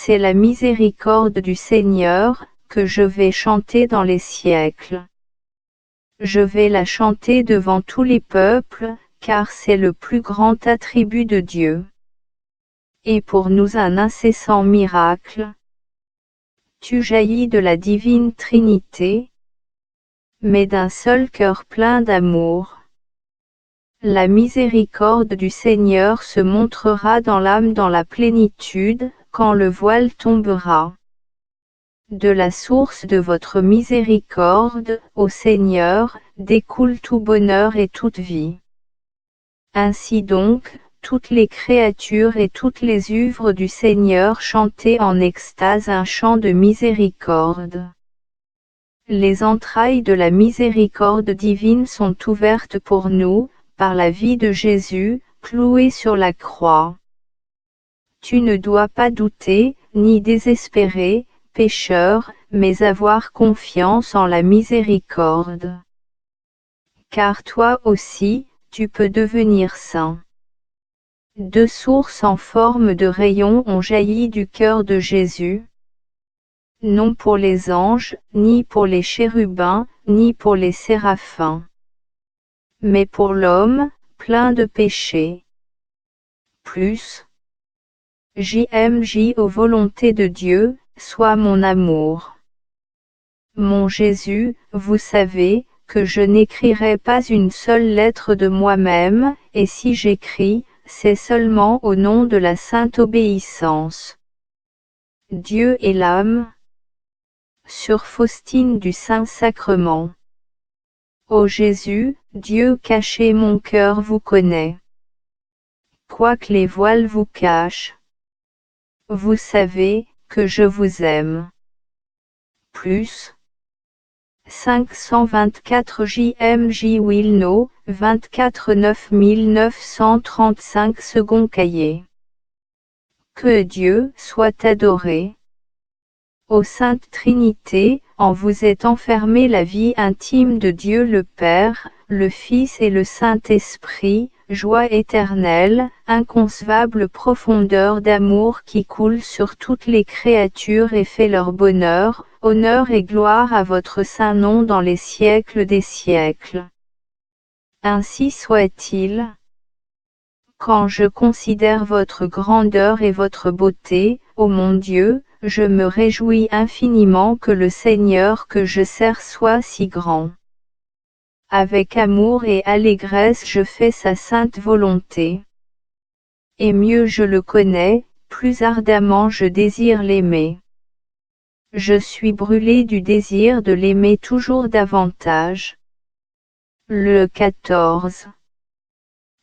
c'est la miséricorde du Seigneur, que je vais chanter dans les siècles. Je vais la chanter devant tous les peuples, car c'est le plus grand attribut de Dieu. Et pour nous un incessant miracle. Tu jaillis de la divine Trinité, mais d'un seul cœur plein d'amour. La miséricorde du Seigneur se montrera dans l'âme dans la plénitude, quand le voile tombera. De la source de votre miséricorde, ô Seigneur, découle tout bonheur et toute vie. Ainsi donc, toutes les créatures et toutes les œuvres du Seigneur chantaient en extase un chant de miséricorde. Les entrailles de la miséricorde divine sont ouvertes pour nous, par la vie de Jésus, cloué sur la croix. Tu ne dois pas douter, ni désespérer, pécheur, mais avoir confiance en la miséricorde. Car toi aussi, tu peux devenir saint. Deux sources en forme de rayons ont jailli du cœur de Jésus. Non pour les anges, ni pour les chérubins, ni pour les séraphins. Mais pour l'homme, plein de péchés. Plus. JMJ aux volontés de Dieu, sois mon amour. Mon Jésus, vous savez, que je n'écrirai pas une seule lettre de moi-même, et si j'écris, c'est seulement au nom de la sainte obéissance. Dieu et l'âme. Sur Faustine du Saint-Sacrement. Ô Jésus, Dieu caché mon cœur vous connaît. Quoique les voiles vous cachent. Vous savez, que je vous aime. Plus. 524 JMJ Wilno, 24 9935 second cahier. Que Dieu soit adoré. Ô Sainte Trinité, en vous est enfermée la vie intime de Dieu le Père, le Fils et le Saint-Esprit, joie éternelle, inconcevable profondeur d'amour qui coule sur toutes les créatures et fait leur bonheur, honneur et gloire à votre saint nom dans les siècles des siècles. Ainsi soit-il. Quand je considère votre grandeur et votre beauté, ô mon Dieu, je me réjouis infiniment que le Seigneur que je sers soit si grand. Avec amour et allégresse je fais sa sainte volonté. Et mieux je le connais, plus ardemment je désire l'aimer. Je suis brûlé du désir de l'aimer toujours davantage. Le 14.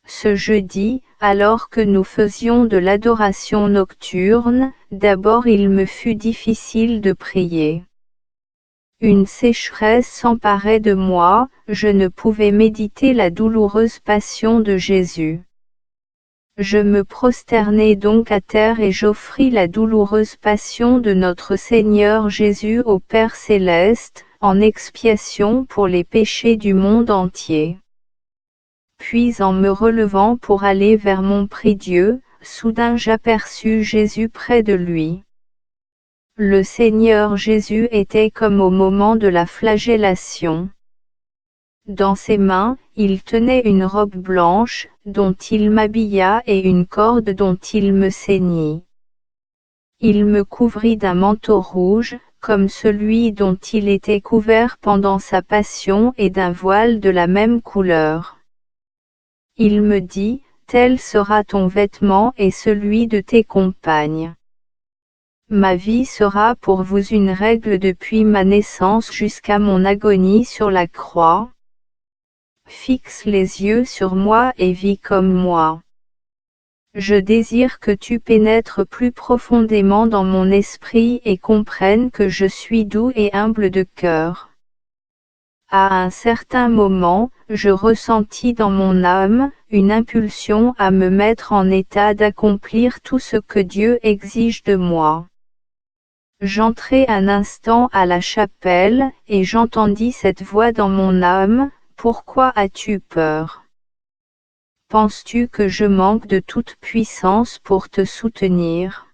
Ce jeudi, alors que nous faisions de l'adoration nocturne, d'abord il me fut difficile de prier. Une sécheresse s'emparait de moi, je ne pouvais méditer la douloureuse passion de Jésus. Je me prosternai donc à terre et j'offris la douloureuse passion de notre Seigneur Jésus au Père céleste, en expiation pour les péchés du monde entier. Puis en me relevant pour aller vers mon prie-Dieu, soudain j'aperçus Jésus près de lui. Le Seigneur Jésus était comme au moment de la flagellation. Dans ses mains, il tenait une robe blanche, dont il m'habilla et une corde dont il me ceignit. Il me couvrit d'un manteau rouge, comme celui dont il était couvert pendant sa passion et d'un voile de la même couleur. Il me dit, tel sera ton vêtement et celui de tes compagnes. Ma vie sera pour vous une règle depuis ma naissance jusqu'à mon agonie sur la croix. Fixe les yeux sur moi et vis comme moi. Je désire que tu pénètres plus profondément dans mon esprit et comprennes que je suis doux et humble de cœur. À un certain moment, je ressentis dans mon âme une impulsion à me mettre en état d'accomplir tout ce que Dieu exige de moi. J'entrai un instant à la chapelle, et j'entendis cette voix dans mon âme, « Pourquoi as-tu peur ? Penses-tu que je manque de toute puissance pour te soutenir ?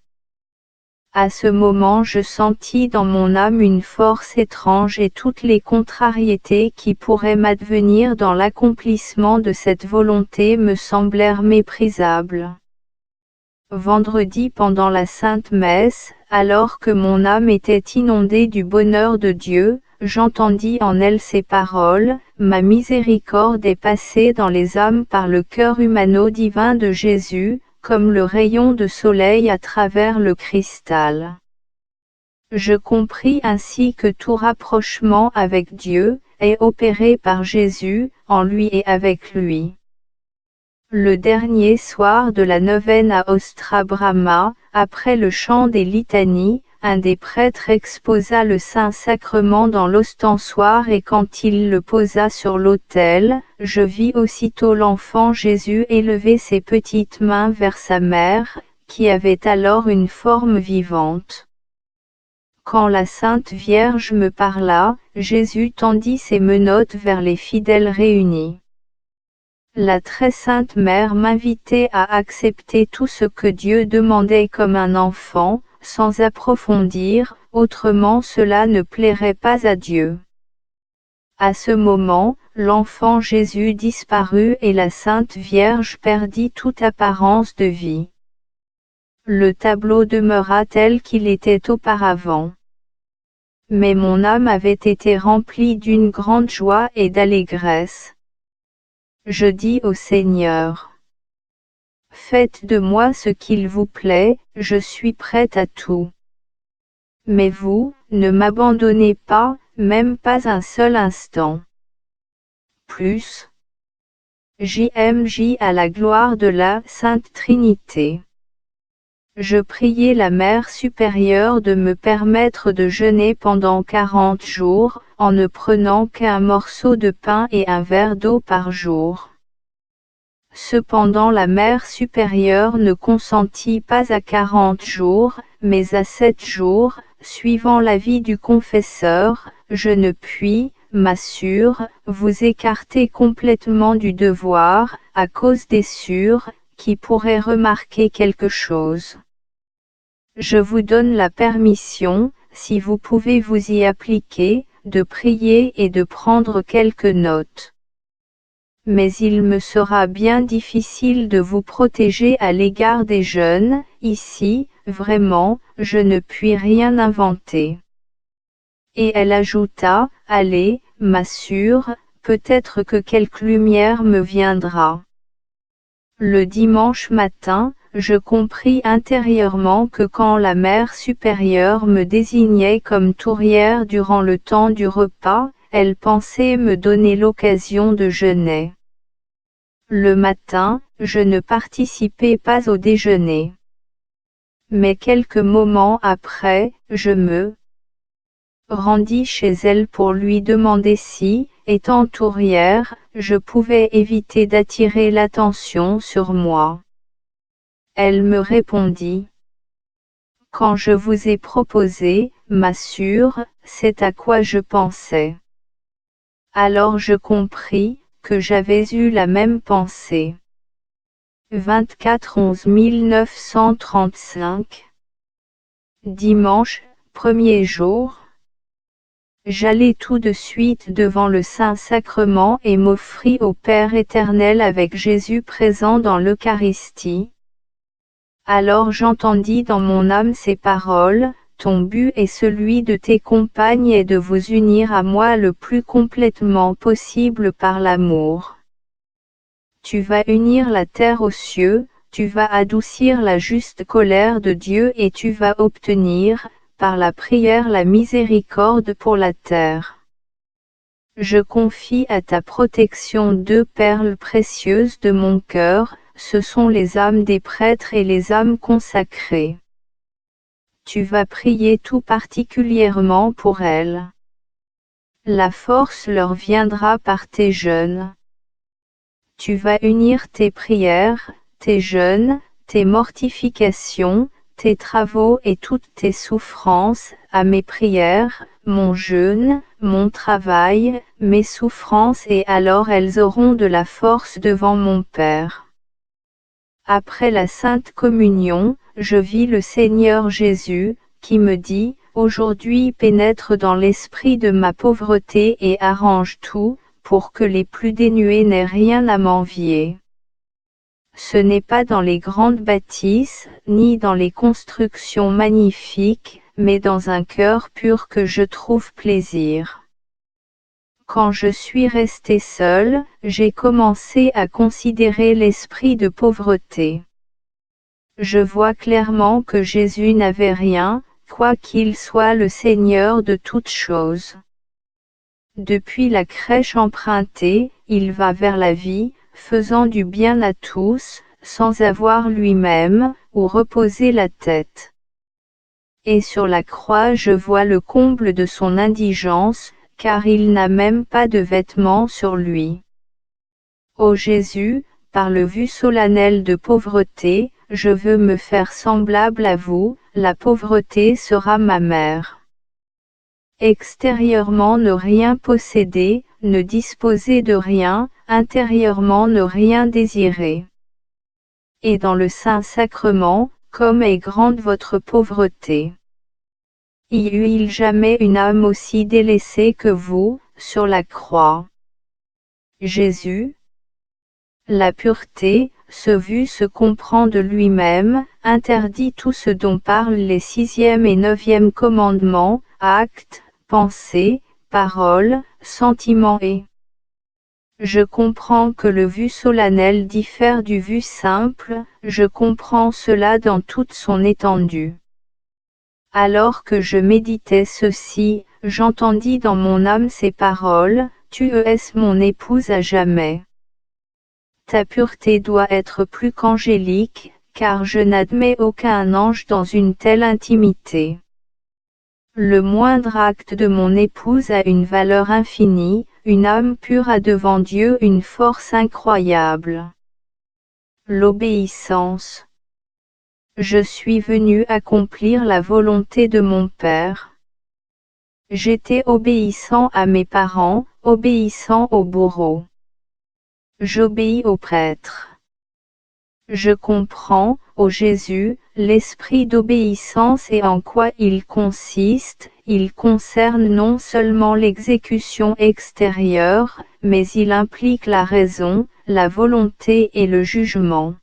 À ce moment je sentis dans mon âme une force étrange et toutes les contrariétés qui pourraient m'advenir dans l'accomplissement de cette volonté me semblèrent méprisables. Vendredi pendant la Sainte Messe, alors que mon âme était inondée du bonheur de Dieu, j'entendis en elle ces paroles, « Ma miséricorde est passée dans les âmes par le cœur humano-divin de Jésus, comme le rayon de soleil à travers le cristal. » Je compris ainsi que tout rapprochement avec Dieu est opéré par Jésus, en lui et avec lui. Le dernier soir de la neuvaine à Ostra Brahma, après le chant des litanies, un des prêtres exposa le Saint-Sacrement dans l'ostensoir et quand il le posa sur l'autel, je vis aussitôt l'enfant Jésus élever ses petites mains vers sa mère, qui avait alors une forme vivante. Quand la Sainte Vierge me parla, Jésus tendit ses menottes vers les fidèles réunis. La très sainte mère m'invitait à accepter tout ce que Dieu demandait comme un enfant, sans approfondir, autrement cela ne plairait pas à Dieu. À ce moment, l'enfant Jésus disparut et la Sainte Vierge perdit toute apparence de vie. Le tableau demeura tel qu'il était auparavant. Mais mon âme avait été remplie d'une grande joie et d'allégresse. Je dis au Seigneur: Faites de moi ce qu'il vous plaît, je suis prête à tout. Mais vous, ne m'abandonnez pas, même pas un seul instant. Plus. JMJ à la gloire de la Sainte Trinité. Je priai la Mère supérieure de me permettre de jeûner pendant 40 jours, en ne prenant qu'un morceau de pain et un verre d'eau par jour. Cependant la Mère supérieure ne consentit pas à 40 jours, mais à 7 jours, suivant l'avis du confesseur. Je ne puis, m'assure, vous écarter complètement du devoir, à cause des sûrs, qui pourraient remarquer quelque chose. Je vous donne la permission, si vous pouvez vous y appliquer, de prier et de prendre quelques notes. Mais il me sera bien difficile de vous protéger à l'égard des jeunes, ici, vraiment, je ne puis rien inventer. Et elle ajouta, allez, m'assure, peut-être que quelque lumière me viendra. Le dimanche matin, je compris intérieurement que quand la Mère supérieure me désignait comme tourière durant le temps du repas, elle pensait me donner l'occasion de jeûner. Le matin, je ne participais pas au déjeuner. Mais quelques moments après, je me rendis chez elle pour lui demander si, étant tourière, je pouvais éviter d'attirer l'attention sur moi. Elle me répondit: Quand je vous ai proposé, m'assure, c'est à quoi je pensais. Alors je compris que j'avais eu la même pensée. 24/11/1935 Dimanche, premier jour. J'allai tout de suite devant le Saint-Sacrement et m'offris au Père éternel avec Jésus présent dans l'Eucharistie. Alors j'entendis dans mon âme ces paroles: ton but et celui de tes compagnes est de vous unir à moi le plus complètement possible par l'amour. Tu vas unir la terre aux cieux, tu vas adoucir la juste colère de Dieu et tu vas obtenir, par la prière, la miséricorde pour la terre. Je confie à ta protection 2 perles précieuses de mon cœur, ce sont les âmes des prêtres et les âmes consacrées. Tu vas prier tout particulièrement pour elles. La force leur viendra par tes jeûnes. Tu vas unir tes prières, tes jeûnes, tes mortifications, tes travaux et toutes tes souffrances, à mes prières, mon jeûne, mon travail, mes souffrances, et alors elles auront de la force devant mon Père. Après la Sainte Communion, je vis le Seigneur Jésus, qui me dit, aujourd'hui pénètre dans l'esprit de ma pauvreté et arrange tout, pour que les plus dénués n'aient rien à m'envier. Ce n'est pas dans les grandes bâtisses, ni dans les constructions magnifiques, mais dans un cœur pur que je trouve plaisir. Quand je suis resté seul, j'ai commencé à considérer l'esprit de pauvreté. Je vois clairement que Jésus n'avait rien, quoiqu'il soit le Seigneur de toutes choses. Depuis la crèche empruntée, il va vers la vie, faisant du bien à tous, sans avoir lui-même, où reposer la tête. Et sur la croix je vois le comble de son indigence, car il n'a même pas de vêtements sur lui. Ô Jésus, par le vœu solennel de pauvreté, je veux me faire semblable à vous, la pauvreté sera ma mère. Extérieurement ne rien posséder, ne disposer de rien, intérieurement ne rien désirer. Et dans le Saint-Sacrement, comme est grande votre pauvreté. Y eut-il jamais une âme aussi délaissée que vous, sur la croix? Jésus. La pureté, ce vœu se comprend de lui-même, interdit tout ce dont parlent les 6e et 9e commandements, actes, pensées, paroles, sentiments et. Je comprends que le vœu solennel diffère du vœu simple, je comprends cela dans toute son étendue. Alors que je méditais ceci, j'entendis dans mon âme ces paroles, tu es mon épouse à jamais. Ta pureté doit être plus qu'angélique, car je n'admets aucun ange dans une telle intimité. Le moindre acte de mon épouse a une valeur infinie, une âme pure a devant Dieu une force incroyable. L'obéissance. Je suis venu accomplir la volonté de mon Père. J'étais obéissant à mes parents, obéissant au bourreau. J'obéis au prêtre. Je comprends, ô Jésus, l'esprit d'obéissance et en quoi il consiste. Il concerne non seulement l'exécution extérieure, mais il implique la raison, la volonté et le jugement.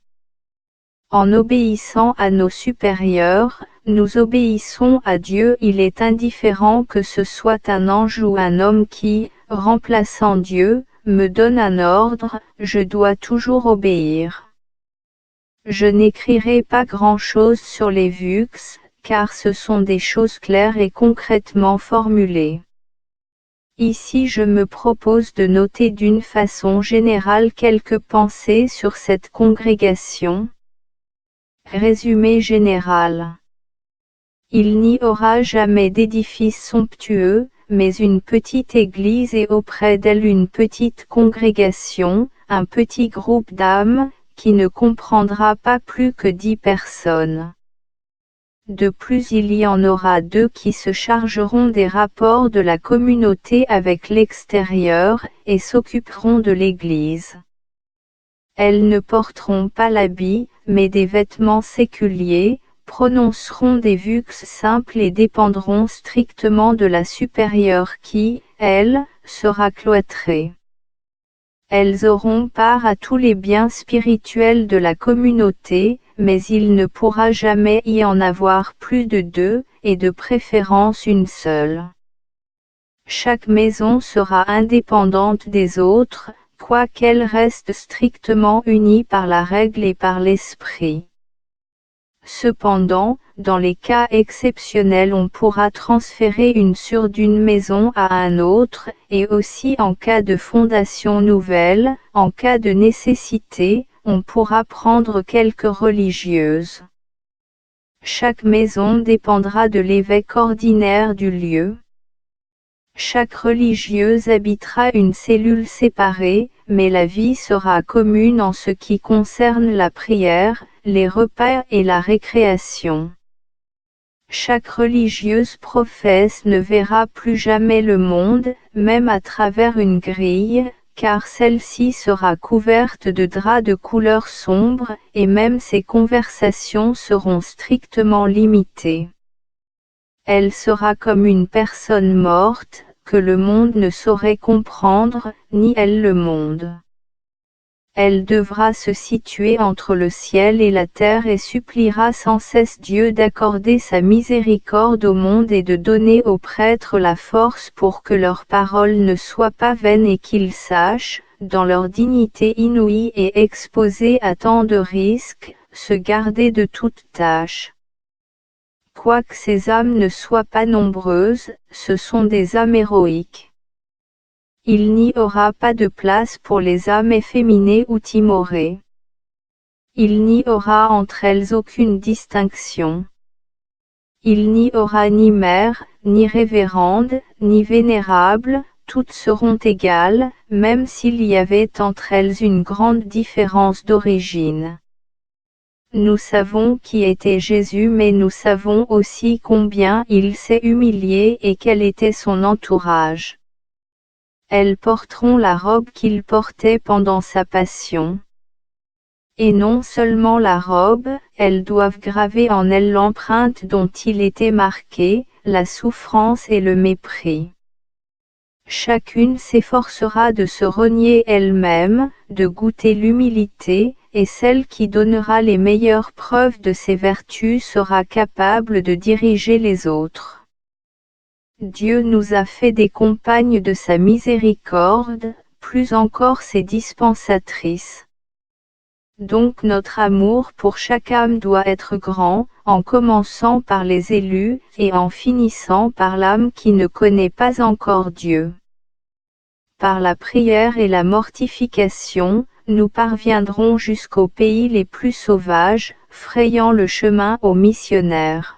En obéissant à nos supérieurs, nous obéissons à Dieu. Il est indifférent que ce soit un ange ou un homme qui, remplaçant Dieu, me donne un ordre, je dois toujours obéir. Je n'écrirai pas grand-chose sur les vux, car ce sont des choses claires et concrètement formulées. Ici je me propose de noter d'une façon générale quelques pensées sur cette congrégation. Résumé général. Il n'y aura jamais d'édifice somptueux, mais une petite église et auprès d'elle une petite congrégation, un petit groupe d'âmes, qui ne comprendra pas plus que 10 personnes. De plus il y en aura 2 qui se chargeront des rapports de la communauté avec l'extérieur, et s'occuperont de l'Église. Elles ne porteront pas l'habit, mais des vêtements séculiers, prononceront des vux simples et dépendront strictement de la supérieure qui, elle, sera cloîtrée. Elles auront part à tous les biens spirituels de la communauté, mais il ne pourra jamais y en avoir plus de 2, et de préférence une seule. Chaque maison sera indépendante des autres, quoiqu'elle reste strictement unie par la règle et par l'esprit. Cependant, dans les cas exceptionnels on pourra transférer une sur d'une maison à un autre, et aussi en cas de fondation nouvelle, en cas de nécessité, on pourra prendre quelques religieuses. Chaque maison dépendra de l'évêque ordinaire du lieu. Chaque religieuse habitera une cellule séparée, mais la vie sera commune en ce qui concerne la prière, les repas et la récréation. Chaque religieuse professe ne verra plus jamais le monde, même à travers une grille, car celle-ci sera couverte de draps de couleur sombre, et même ses conversations seront strictement limitées. Elle sera comme une personne morte, que le monde ne saurait comprendre, ni elle le monde. Elle devra se situer entre le ciel et la terre et suppliera sans cesse Dieu d'accorder sa miséricorde au monde et de donner aux prêtres la force pour que leurs paroles ne soient pas vaines et qu'ils sachent, dans leur dignité inouïe et exposée à tant de risques, se garder de toute tâche. Quoique ces âmes ne soient pas nombreuses, ce sont des âmes héroïques. Il n'y aura pas de place pour les âmes efféminées ou timorées. Il n'y aura entre elles aucune distinction. Il n'y aura ni mère, ni révérende, ni vénérable, toutes seront égales, même s'il y avait entre elles une grande différence d'origine. Nous savons qui était Jésus, mais nous savons aussi combien il s'est humilié et quel était son entourage. Elles porteront la robe qu'il portait pendant sa passion. Et non seulement la robe, elles doivent graver en elle l'empreinte dont il était marqué, la souffrance et le mépris. Chacune s'efforcera de se renier elle-même, de goûter l'humilité, et celle qui donnera les meilleures preuves de ses vertus sera capable de diriger les autres. Dieu nous a fait des compagnes de sa miséricorde, plus encore ses dispensatrices. Donc notre amour pour chaque âme doit être grand, en commençant par les élus, et en finissant par l'âme qui ne connaît pas encore Dieu. Par la prière et la mortification, nous parviendrons jusqu'aux pays les plus sauvages, frayant le chemin aux missionnaires.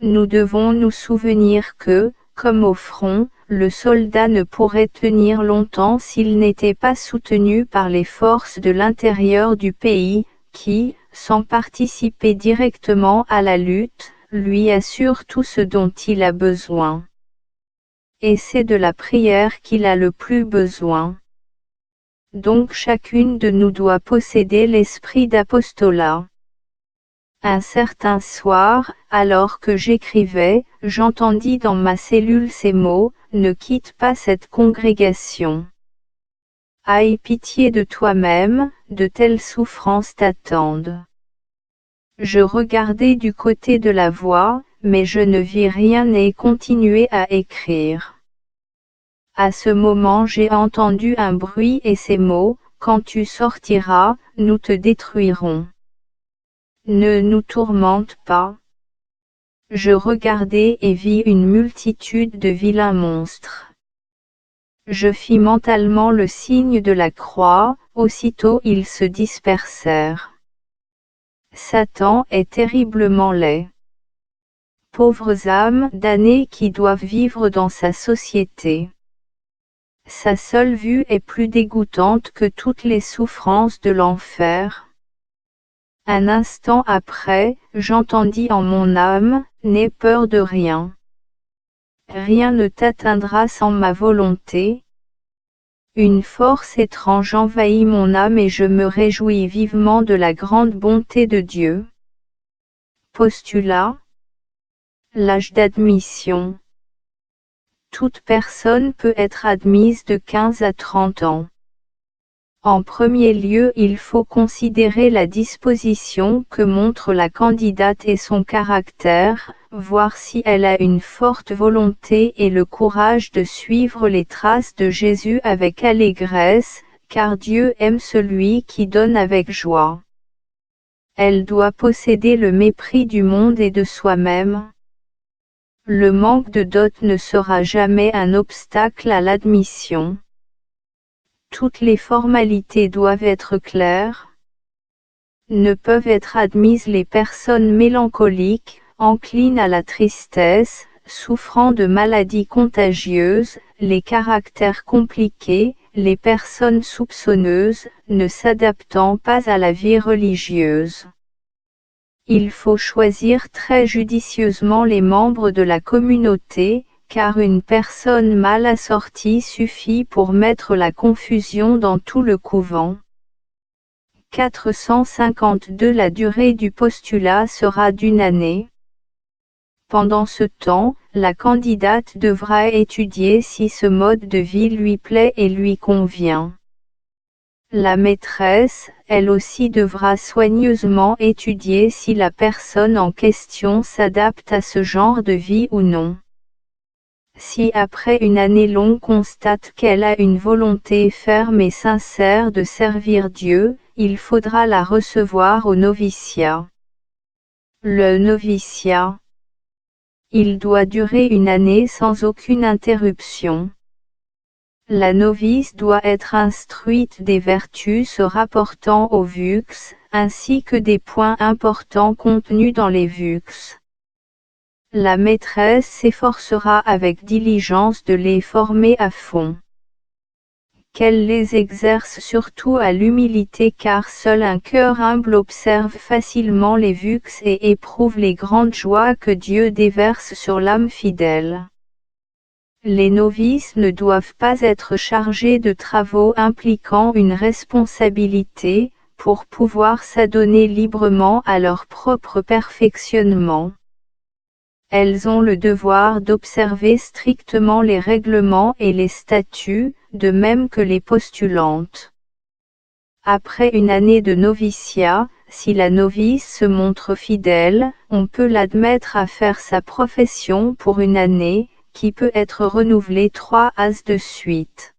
Nous devons nous souvenir que, comme au front, le soldat ne pourrait tenir longtemps s'il n'était pas soutenu par les forces de l'intérieur du pays, qui, sans participer directement à la lutte, lui assurent tout ce dont il a besoin. Et c'est de la prière qu'il a le plus besoin. Donc chacune de nous doit posséder l'esprit d'apostolat. Un certain soir, alors que j'écrivais, j'entendis dans ma cellule ces mots, « Ne quitte pas cette congrégation. Aie pitié de toi-même, de telles souffrances t'attendent. » Je regardai du côté de la voie, mais je ne vis rien et continuai à écrire. À ce moment j'ai entendu un bruit et ces mots, « Quand tu sortiras, nous te détruirons. Ne nous tourmente pas. » Je regardai et vis une multitude de vilains monstres. Je fis mentalement le signe de la croix, aussitôt ils se dispersèrent. Satan est terriblement laid. Pauvres âmes damnées qui doivent vivre dans sa société. Sa seule vue est plus dégoûtante que toutes les souffrances de l'enfer. Un instant après, j'entendis en mon âme, « N'aie peur de rien. Rien ne t'atteindra sans ma volonté. » Une force étrange envahit mon âme et je me réjouis vivement de la grande bonté de Dieu. Postulat. L'âge d'admission. Toute personne peut être admise de 15 à 30 ans. En premier lieu, il faut considérer la disposition que montre la candidate et son caractère, voir si elle a une forte volonté et le courage de suivre les traces de Jésus avec allégresse, car Dieu aime celui qui donne avec joie. Elle doit posséder le mépris du monde et de soi-même. Le manque de dot ne sera jamais un obstacle à l'admission. Toutes les formalités doivent être claires. Ne peuvent être admises les personnes mélancoliques, enclines à la tristesse, souffrant de maladies contagieuses, les caractères compliqués, les personnes soupçonneuses, ne s'adaptant pas à la vie religieuse. Il faut choisir très judicieusement les membres de la communauté, car une personne mal assortie suffit pour mettre la confusion dans tout le couvent. 452 La durée du postulat sera d'1 année. Pendant ce temps, la candidate devra étudier si ce mode de vie lui plaît et lui convient. La maîtresse, elle aussi devra soigneusement étudier si la personne en question s'adapte à ce genre de vie ou non. Si après 1 année l'on constate qu'elle a une volonté ferme et sincère de servir Dieu, il faudra la recevoir au noviciat. Le noviciat. Il doit durer 1 année sans aucune interruption. La novice doit être instruite des vertus se rapportant aux vux, ainsi que des points importants contenus dans les vux. La maîtresse s'efforcera avec diligence de les former à fond. Qu'elle les exerce surtout à l'humilité, car seul un cœur humble observe facilement les vux et éprouve les grandes joies que Dieu déverse sur l'âme fidèle. Les novices ne doivent pas être chargées de travaux impliquant une responsabilité, pour pouvoir s'adonner librement à leur propre perfectionnement. Elles ont le devoir d'observer strictement les règlements et les statuts, de même que les postulantes. Après 1 année de noviciat, si la novice se montre fidèle, on peut l'admettre à faire sa profession pour 1 année, qui peut être renouvelée 3 as de suite.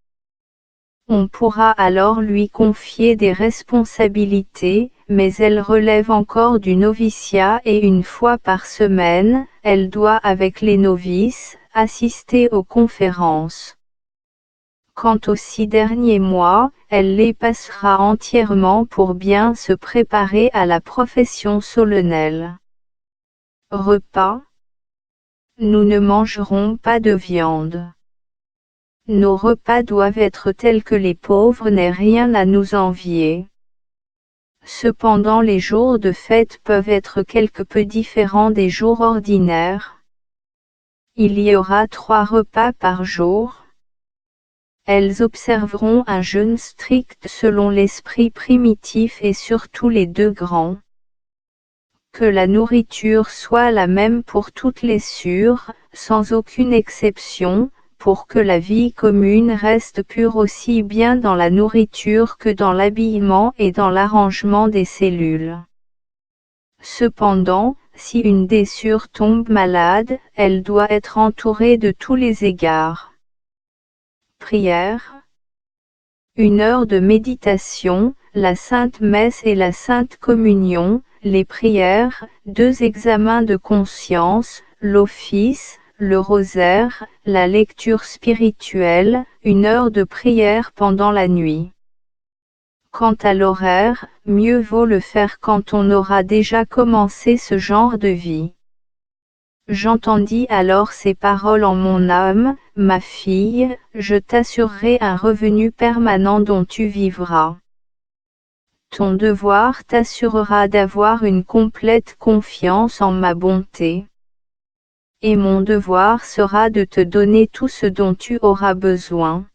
On pourra alors lui confier des responsabilités, mais elle relève encore du noviciat et 1 fois par semaine, elle doit avec les novices, assister aux conférences. Quant aux 6 derniers mois, elle les passera entièrement pour bien se préparer à la profession solennelle. Repas. Nous ne mangerons pas de viande. Nos repas doivent être tels que les pauvres n'aient rien à nous envier. Cependant les jours de fête peuvent être quelque peu différents des jours ordinaires. Il y aura 3 repas par jour. Elles observeront un jeûne strict selon l'esprit primitif et surtout les 2 grands. Que la nourriture soit la même pour toutes les sœurs, sans aucune exception, pour que la vie commune reste pure aussi bien dans la nourriture que dans l'habillement et dans l'arrangement des cellules. Cependant, si une des sœurs tombe malade, elle doit être entourée de tous les égards. Prière. 1 heure de méditation, la Sainte Messe et la Sainte Communion, les prières, 2 examens de conscience, l'office, le rosaire, la lecture spirituelle, 1 heure de prière pendant la nuit. Quant à l'horaire, mieux vaut le faire quand on aura déjà commencé ce genre de vie. J'entendis alors ces paroles en mon âme, ma fille, je t'assurerai un revenu permanent dont tu vivras. Ton devoir t'assurera d'avoir une complète confiance en ma bonté. Et mon devoir sera de te donner tout ce dont tu auras besoin.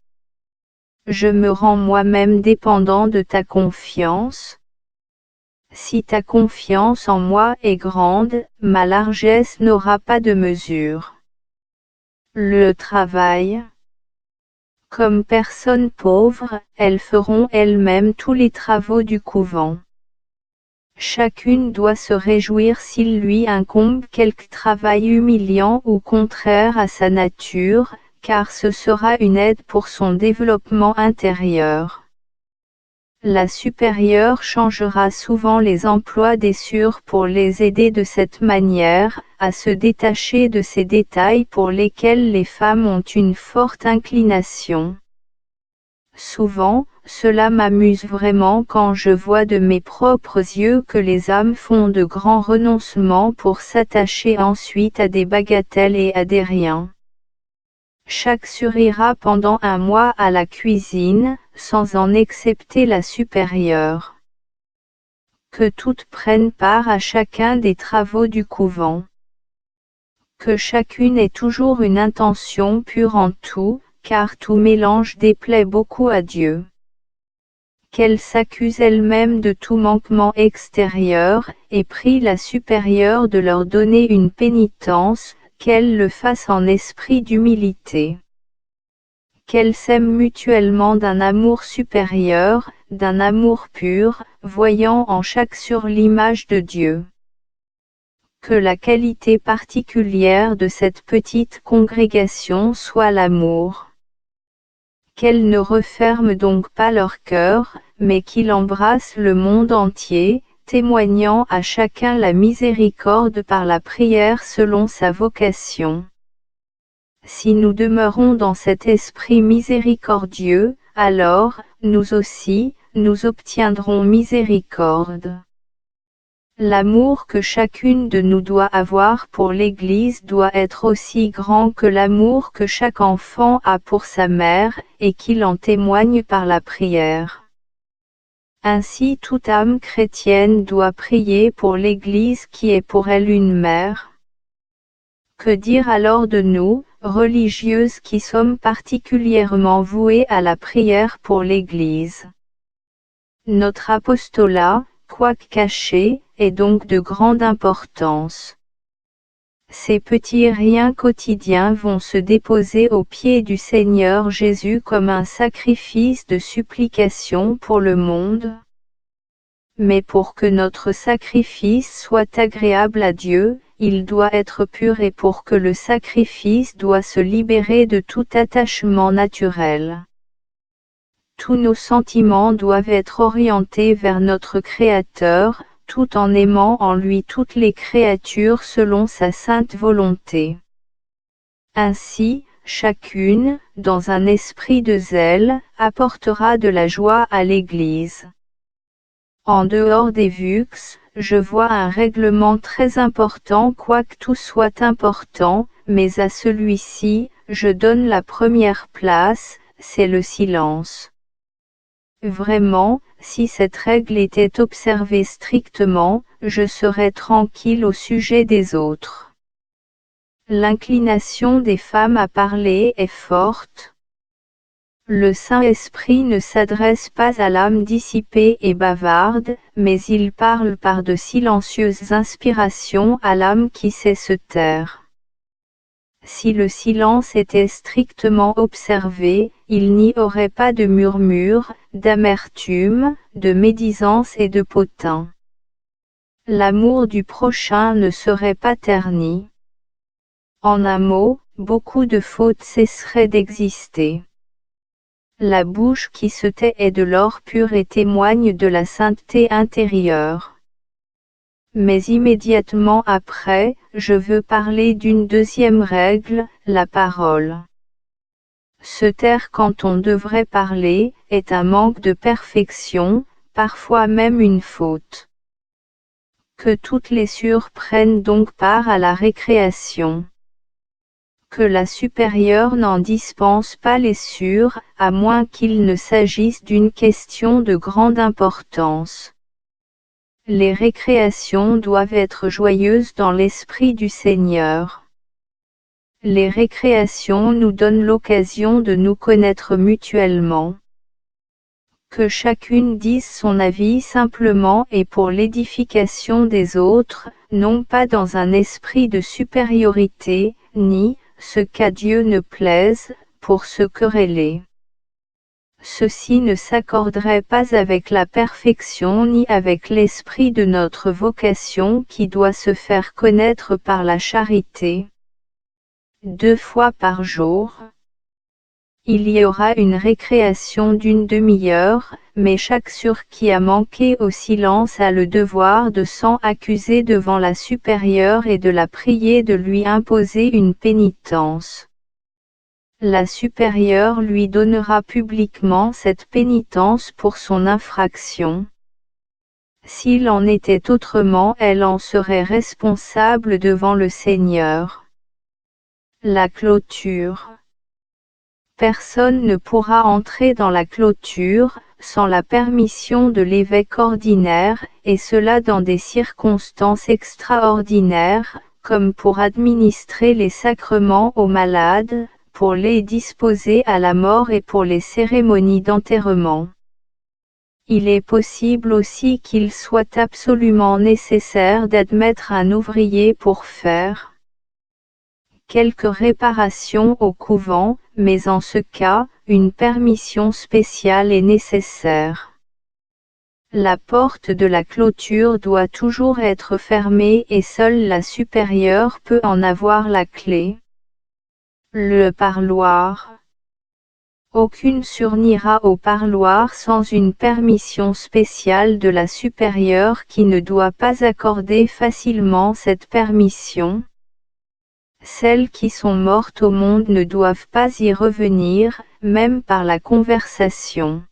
Je me rends moi-même dépendant de ta confiance. Si ta confiance en moi est grande, ma largesse n'aura pas de mesure. Le travail. Comme personnes pauvres, elles feront elles-mêmes tous les travaux du couvent. Chacune doit se réjouir s'il lui incombe quelque travail humiliant ou contraire à sa nature, car ce sera une aide pour son développement intérieur. La supérieure changera souvent les emplois des sœurs pour les aider de cette manière, à se détacher de ces détails pour lesquels les femmes ont une forte inclination. Souvent, cela m'amuse vraiment quand je vois de mes propres yeux que les âmes font de grands renoncements pour s'attacher ensuite à des bagatelles et à des riens. Chaque sœur ira pendant 1 mois à la cuisine, sans en excepter la supérieure. Que toutes prennent part à chacun des travaux du couvent. Que chacune ait toujours une intention pure en tout, car tout mélange déplaît beaucoup à Dieu. Qu'elle s'accuse elle-même de tout manquement extérieur, et prie la supérieure de leur donner une pénitence, qu'elle le fasse en esprit d'humilité. Qu'elles s'aiment mutuellement d'un amour supérieur, d'un amour pur, voyant en chaque sur l'image de Dieu. Que la qualité particulière de cette petite congrégation soit l'amour. Qu'elles ne referment donc pas leur cœur, mais qu'il embrasse le monde entier, témoignant à chacun la miséricorde par la prière selon sa vocation. Si nous demeurons dans cet esprit miséricordieux, alors, nous aussi, nous obtiendrons miséricorde. L'amour que chacune de nous doit avoir pour l'Église doit être aussi grand que l'amour que chaque enfant a pour sa mère, et qu'il en témoigne par la prière. Ainsi toute âme chrétienne doit prier pour l'Église qui est pour elle une mère. Que dire alors de nous, religieuses qui sommes particulièrement vouées à la prière pour l'Église? Notre apostolat, quoique caché, est donc de grande importance. Ces petits riens quotidiens vont se déposer aux pieds du Seigneur Jésus comme un sacrifice de supplication pour le monde. Mais pour que notre sacrifice soit agréable à Dieu, il doit être pur, et pour que le sacrifice doit se libérer de tout attachement naturel. Tous nos sentiments doivent être orientés vers notre Créateur, tout en aimant en lui toutes les créatures selon sa sainte volonté. Ainsi, chacune, dans un esprit de zèle, apportera de la joie à l'Église. En dehors des vux, je vois un règlement très important, quoique tout soit important, mais à celui-ci, je donne la première place, c'est le silence. Vraiment, si cette règle était observée strictement, je serais tranquille au sujet des autres. L'inclination des femmes à parler est forte. Le Saint-Esprit ne s'adresse pas à l'âme dissipée et bavarde, mais il parle par de silencieuses inspirations à l'âme qui sait se taire. Si le silence était strictement observé, il n'y aurait pas de murmures, d'amertume, de médisance et de potin. L'amour du prochain ne serait pas terni. En un mot, beaucoup de fautes cesseraient d'exister. La bouche qui se tait est de l'or pur et témoigne de la sainteté intérieure. Mais immédiatement après, je veux parler d'une deuxième règle, la parole. Se taire quand on devrait parler, est un manque de perfection, parfois même une faute. Que toutes les sûres prennent donc part à la récréation. Que la supérieure n'en dispense pas les sûres, à moins qu'il ne s'agisse d'une question de grande importance. Les récréations doivent être joyeuses dans l'esprit du Seigneur. Les récréations nous donnent l'occasion de nous connaître mutuellement. Que chacune dise son avis simplement et pour l'édification des autres, non pas dans un esprit de supériorité, ni, ce qu'à Dieu ne plaise, pour se quereller. Ceci ne s'accorderait pas avec la perfection ni avec l'esprit de notre vocation qui doit se faire connaître par la charité. 2 fois par jour. Il y aura une récréation d'une demi-heure, mais chaque sûr qui a manqué au silence a le devoir de s'en accuser devant la supérieure et de la prier de lui imposer une pénitence. La supérieure lui donnera publiquement cette pénitence pour son infraction. S'il en était autrement, elle en serait responsable devant le Seigneur. La clôture. Personne ne pourra entrer dans la clôture, sans la permission de l'évêque ordinaire, et cela dans des circonstances extraordinaires, comme pour administrer les sacrements aux malades, pour les disposer à la mort et pour les cérémonies d'enterrement. Il est possible aussi qu'il soit absolument nécessaire d'admettre un ouvrier pour faire quelques réparations au couvent, mais en ce cas, une permission spéciale est nécessaire. La porte de la clôture doit toujours être fermée et seule la supérieure peut en avoir la clé. Le parloir. Aucune sœur n'ira au parloir sans une permission spéciale de la supérieure qui ne doit pas accorder facilement cette permission. Celles qui sont mortes au monde ne doivent pas y revenir, même par la conversation.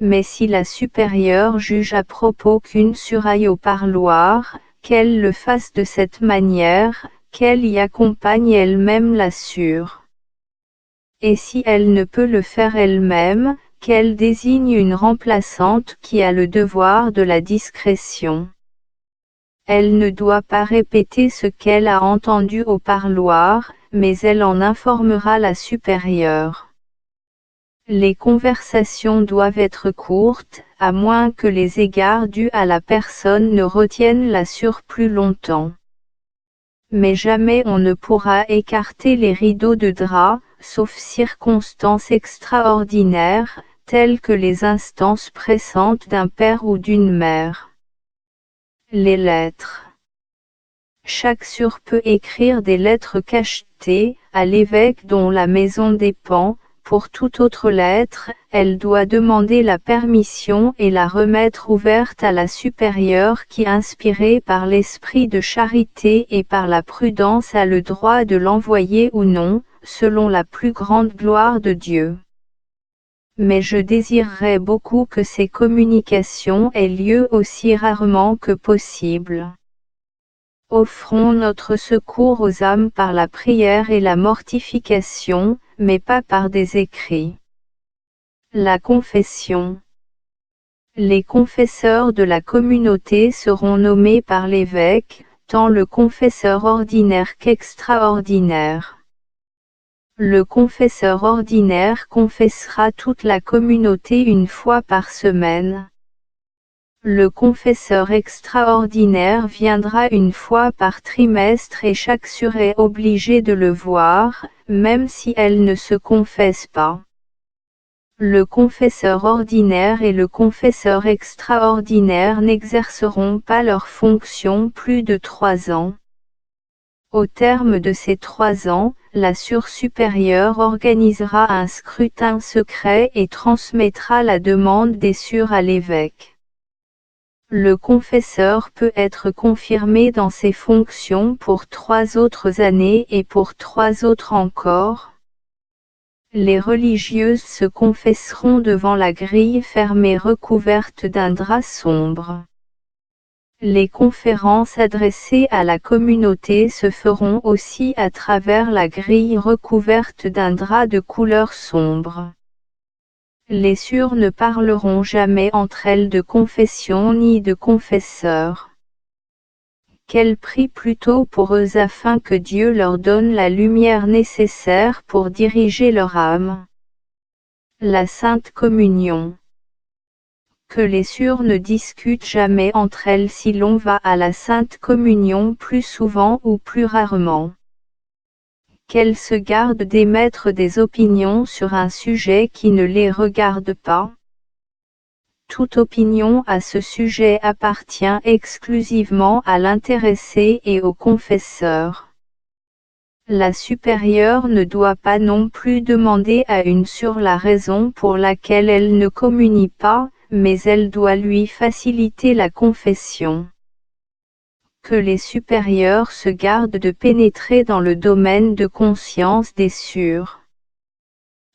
Mais si la supérieure juge à propos qu'une sœur aille au parloir, qu'elle le fasse de cette manière, qu'elle y accompagne elle-même la sœur. Et si elle ne peut le faire elle-même, qu'elle désigne une remplaçante qui a le devoir de la discrétion. Elle ne doit pas répéter ce qu'elle a entendu au parloir, mais elle en informera la supérieure. Les conversations doivent être courtes, à moins que les égards dus à la personne ne retiennent la sœur plus longtemps. Mais jamais on ne pourra écarter les rideaux de drap, sauf circonstances extraordinaires, telles que les instances pressantes d'un père ou d'une mère. Les lettres. Chaque sœur peut écrire des lettres cachetées, à l'évêque dont la maison dépend. Pour toute autre lettre, elle doit demander la permission et la remettre ouverte à la supérieure qui, inspirée par l'esprit de charité et par la prudence, a le droit de l'envoyer ou non, selon la plus grande gloire de Dieu. Mais je désirerais beaucoup que ces communications aient lieu aussi rarement que possible. Offrons notre secours aux âmes par la prière et la mortification, mais pas par des écrits. La confession. Les confesseurs de la communauté seront nommés par l'évêque, tant le confesseur ordinaire qu'extraordinaire. Le confesseur ordinaire confessera toute la communauté une fois par semaine. Le confesseur extraordinaire viendra une fois par trimestre et chaque sœur est obligée de le voir, même si elle ne se confesse pas. Le confesseur ordinaire et le confesseur extraordinaire n'exerceront pas leurs fonctions plus de 3 ans. Au terme de ces 3 ans, la sœur supérieure organisera un scrutin secret et transmettra la demande des sœurs à l'évêque. Le confesseur peut être confirmé dans ses fonctions pour 3 autres années et pour 3 autres encore. Les religieuses se confesseront devant la grille fermée recouverte d'un drap sombre. Les conférences adressées à la communauté se feront aussi à travers la grille recouverte d'un drap de couleur sombre. Les sœurs ne parleront jamais entre elles de confession ni de confesseur. Qu'elles prient plutôt pour eux afin que Dieu leur donne la lumière nécessaire pour diriger leur âme. La Sainte Communion. Que les sœurs ne discutent jamais entre elles si l'on va à la Sainte Communion plus souvent ou plus rarement. Qu'elles se gardent d'émettre des opinions sur un sujet qui ne les regarde pas. Toute opinion à ce sujet appartient exclusivement à l'intéressé et au confesseur. La supérieure ne doit pas non plus demander à une sœur la raison pour laquelle elle ne communie pas, mais elle doit lui faciliter la confession. Que les supérieurs se gardent de pénétrer dans le domaine de conscience des sœurs.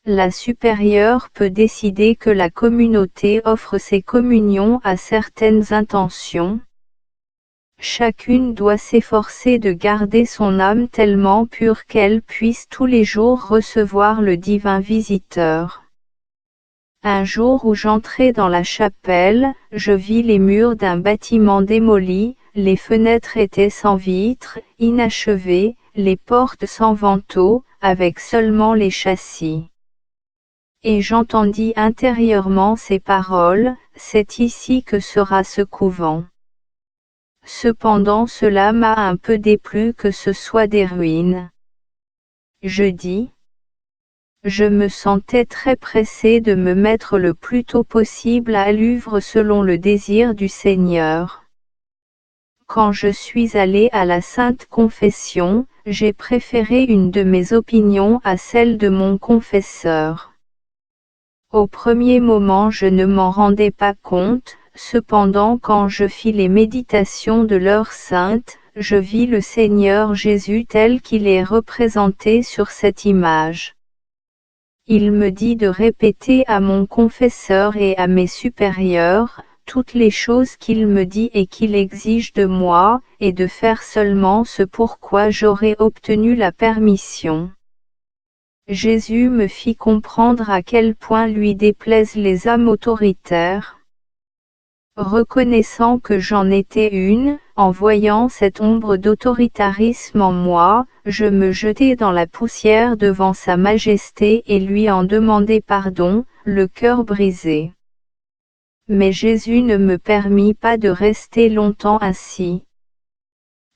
La supérieure peut décider que la communauté offre ses communions à certaines intentions. Chacune doit s'efforcer de garder son âme tellement pure qu'elle puisse tous les jours recevoir le divin visiteur. Un jour où j'entrai dans la chapelle, je vis les murs d'un bâtiment démoli, les fenêtres étaient sans vitres, inachevées, les portes sans vantaux, avec seulement les châssis. Et j'entendis intérieurement ces paroles, c'est ici que sera ce couvent. Cependant cela m'a un peu déplu que ce soit des ruines. Je dis. Je me sentais très pressé de me mettre le plus tôt possible à l'œuvre selon le désir du Seigneur. Quand je suis allé à la Sainte Confession, j'ai préféré une de mes opinions à celle de mon confesseur. Au premier moment je ne m'en rendais pas compte, cependant quand je fis les méditations de l'heure sainte, je vis le Seigneur Jésus tel qu'il est représenté sur cette image. Il me dit de répéter à mon confesseur et à mes supérieurs, toutes les choses qu'il me dit et qu'il exige de moi, et de faire seulement ce pourquoi j'aurai obtenu la permission. Jésus me fit comprendre à quel point lui déplaisent les âmes autoritaires. Reconnaissant que j'en étais une, en voyant cette ombre d'autoritarisme en moi, je me jetai dans la poussière devant sa majesté et lui en demandai pardon, le cœur brisé. Mais Jésus ne me permit pas de rester longtemps ainsi.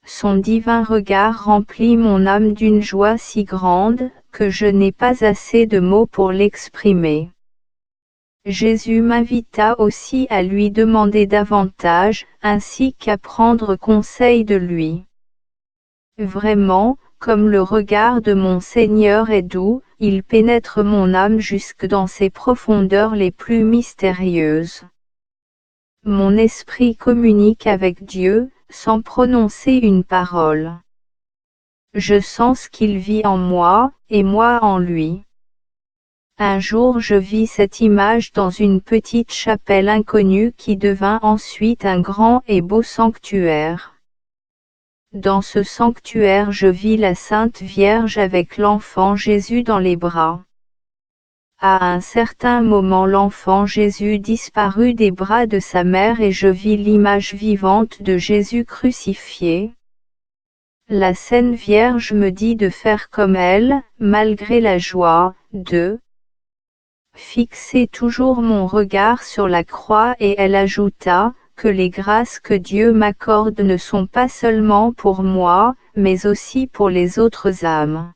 Son divin regard remplit mon âme d'une joie si grande, que je n'ai pas assez de mots pour l'exprimer. Jésus m'invita aussi à lui demander davantage, ainsi qu'à prendre conseil de lui. Vraiment, comme le regard de mon Seigneur est doux, il pénètre mon âme jusque dans ses profondeurs les plus mystérieuses. Mon esprit communique avec Dieu, sans prononcer une parole. Je sens qu'il vit en moi, et moi en lui. Un jour je vis cette image dans une petite chapelle inconnue qui devint ensuite un grand et beau sanctuaire. Dans ce sanctuaire je vis la Sainte Vierge avec l'enfant Jésus dans les bras. À un certain moment l'enfant Jésus disparut des bras de sa mère et je vis l'image vivante de Jésus crucifié. La Sainte Vierge me dit de faire comme elle, malgré la joie, de fixer toujours mon regard sur la croix et elle ajouta, que les grâces que Dieu m'accorde ne sont pas seulement pour moi, mais aussi pour les autres âmes.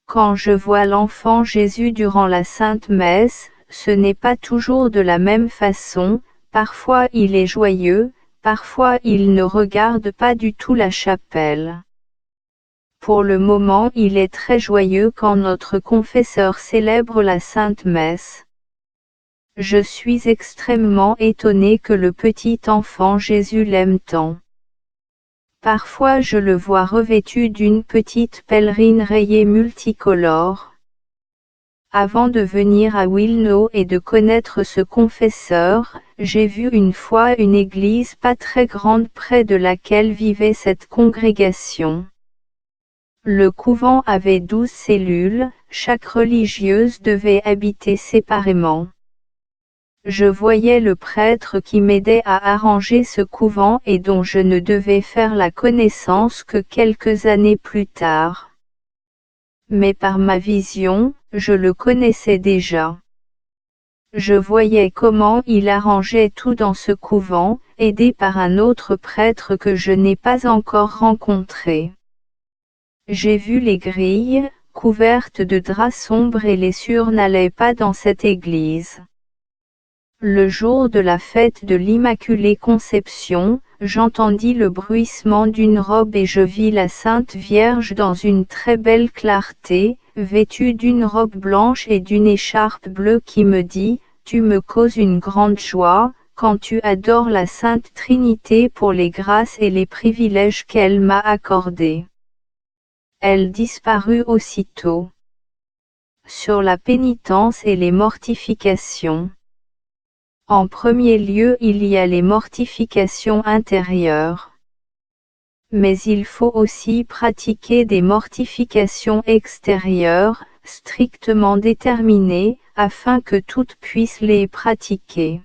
Quand je vois l'enfant Jésus durant la Sainte Messe, ce n'est pas toujours de la même façon, parfois il est joyeux, parfois il ne regarde pas du tout la chapelle. Pour le moment il est très joyeux quand notre confesseur célèbre la Sainte Messe. Je suis extrêmement étonné que le petit enfant Jésus l'aime tant. Parfois je le vois revêtu d'une petite pèlerine rayée multicolore. Avant de venir à Wilno et de connaître ce confesseur, j'ai vu une fois une église pas très grande près de laquelle vivait cette congrégation. Le couvent avait 12 cellules, chaque religieuse devait habiter séparément. Je voyais le prêtre qui m'aidait à arranger ce couvent et dont je ne devais faire la connaissance que quelques années plus tard. Mais par ma vision, je le connaissais déjà. Je voyais comment il arrangeait tout dans ce couvent, aidé par un autre prêtre que je n'ai pas encore rencontré. J'ai vu les grilles, couvertes de draps sombres et les sûrs n'allaient pas dans cette église. Le jour de la fête de l'Immaculée Conception, j'entendis le bruissement d'une robe et je vis la Sainte Vierge dans une très belle clarté, vêtue d'une robe blanche et d'une écharpe bleue qui me dit, « Tu me causes une grande joie, quand tu adores la Sainte Trinité pour les grâces et les privilèges qu'elle m'a accordés. » Elle disparut aussitôt. Sur la pénitence et les mortifications. En premier lieu il y a les mortifications intérieures. Mais il faut aussi pratiquer des mortifications extérieures, strictement déterminées, afin que toutes puissent les pratiquer.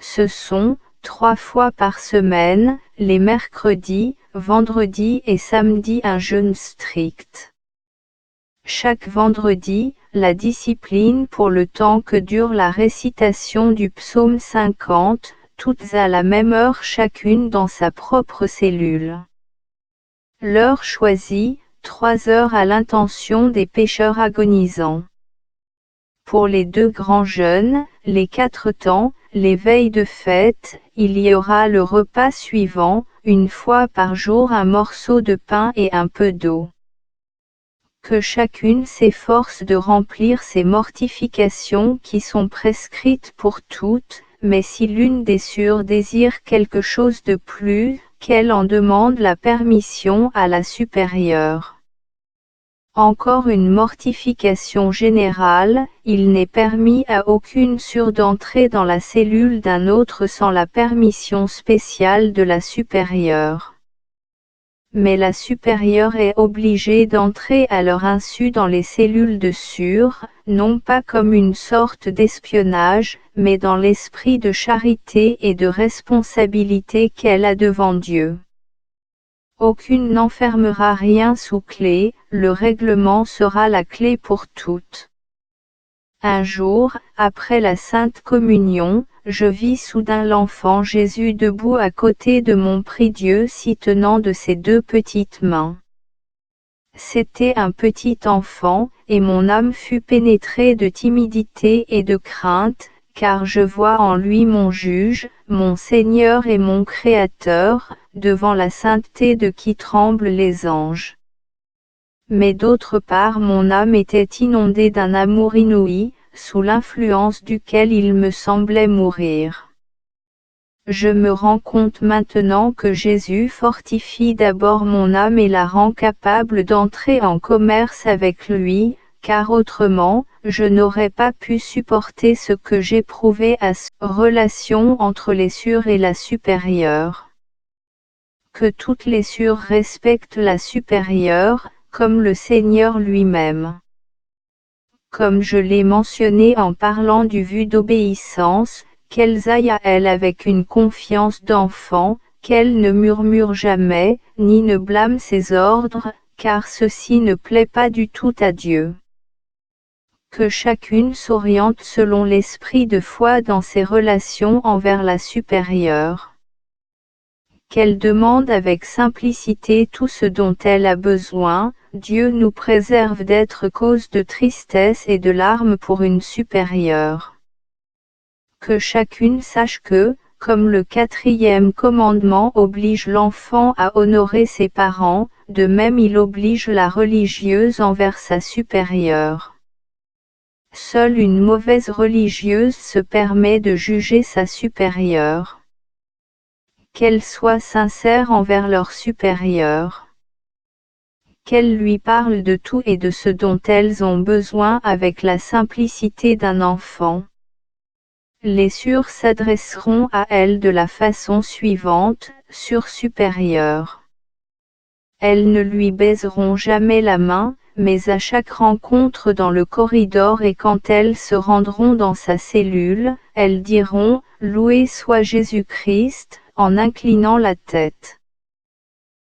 Ce sont, 3 fois par semaine, les mercredis, vendredis et samedis un jeûne strict. Chaque vendredi, la discipline pour le temps que dure la récitation du psaume 50, toutes à la même heure chacune dans sa propre cellule. L'heure choisie, 3 heures à l'intention des pécheurs agonisants. Pour les 2 grands jeûnes, les 4 temps, les veilles de fête, il y aura le repas suivant, 1 fois par jour un morceau de pain et un peu d'eau. Que chacune s'efforce de remplir ces mortifications qui sont prescrites pour toutes, mais si l'une des sœurs désire quelque chose de plus, qu'elle en demande la permission à la supérieure. Encore une mortification générale, il n'est permis à aucune sœur d'entrer dans la cellule d'un autre sans la permission spéciale de la supérieure. Mais la supérieure est obligée d'entrer à leur insu dans les cellules de sœurs, non pas comme une sorte d'espionnage, mais dans l'esprit de charité et de responsabilité qu'elle a devant Dieu. Aucune n'enfermera rien sous clé, le règlement sera la clé pour toutes. Un jour, après la Sainte Communion, je vis soudain l'enfant Jésus debout à côté de mon prie-Dieu s'y tenant de ses 2 petites mains. C'était un petit enfant, et mon âme fut pénétrée de timidité et de crainte, car je vois en lui mon juge, mon Seigneur et mon Créateur, devant la sainteté de qui tremblent les anges. Mais d'autre part mon âme était inondée d'un amour inouï, sous l'influence duquel il me semblait mourir. Je me rends compte maintenant que Jésus fortifie d'abord mon âme et la rend capable d'entrer en commerce avec lui, car autrement, je n'aurais pas pu supporter ce que j'éprouvais à cette relation entre les sœurs et la supérieure. Que toutes les sœurs respectent la supérieure, comme le Seigneur lui-même. Comme je l'ai mentionné en parlant du vœu d'obéissance, qu'elles aillent à elle avec une confiance d'enfant, qu'elles ne murmurent jamais, ni ne blâment ses ordres, car ceci ne plaît pas du tout à Dieu. Que chacune s'oriente selon l'esprit de foi dans ses relations envers la supérieure. Qu'elle demande avec simplicité tout ce dont elle a besoin, Dieu nous préserve d'être cause de tristesse et de larmes pour une supérieure. Que chacune sache que, comme le 4e commandement oblige l'enfant à honorer ses parents, de même il oblige la religieuse envers sa supérieure. Seule une mauvaise religieuse se permet de juger sa supérieure. Qu'elles soient sincères envers leur supérieure. Qu'elles lui parlent de tout et de ce dont elles ont besoin avec la simplicité d'un enfant. Les sœurs s'adresseront à elle de la façon suivante, sœur supérieure. Elles ne lui baiseront jamais la main, mais à chaque rencontre dans le corridor et quand elles se rendront dans sa cellule, elles diront « Loué soit Jésus-Christ », en inclinant la tête.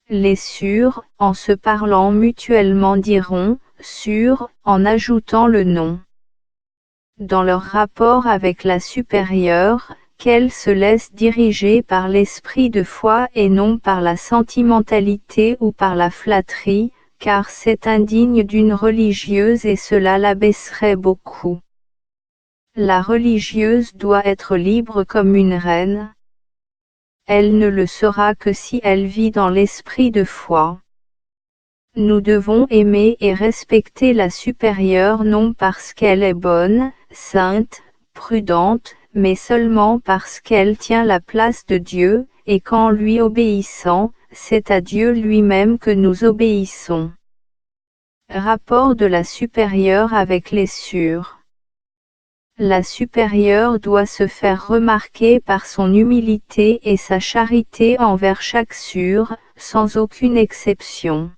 Les sœurs, en se parlant mutuellement diront « Sœur » en ajoutant le nom. Dans leur rapport avec la supérieure, qu'elles se laissent diriger par l'esprit de foi et non par la sentimentalité ou par la flatterie, car c'est indigne d'une religieuse et cela l'abaisserait beaucoup. La religieuse doit être libre comme une reine. Elle ne le sera que si elle vit dans l'esprit de foi. Nous devons aimer et respecter la supérieure non parce qu'elle est bonne, sainte, prudente, mais seulement parce qu'elle tient la place de Dieu, et qu'en lui obéissant, c'est à Dieu lui-même que nous obéissons. Rapport de la supérieure avec les sœurs. La supérieure doit se faire remarquer par son humilité et sa charité envers chaque sœur, sans aucune exception.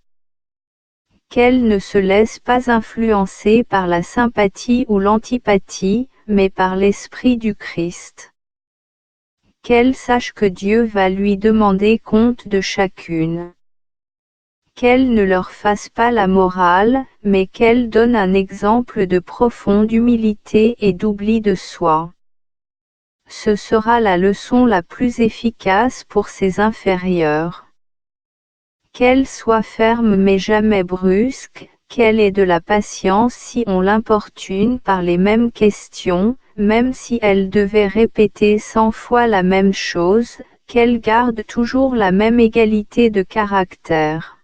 Qu'elle ne se laisse pas influencer par la sympathie ou l'antipathie, mais par l'esprit du Christ. Qu'elle sache que Dieu va lui demander compte de chacune. Qu'elle ne leur fasse pas la morale, mais qu'elle donne un exemple de profonde humilité et d'oubli de soi. Ce sera la leçon la plus efficace pour ses inférieurs. Qu'elle soit ferme mais jamais brusque, qu'elle ait de la patience si on l'importune par les mêmes questions, même si elle devait répéter 100 fois la même chose, qu'elle garde toujours la même égalité de caractère.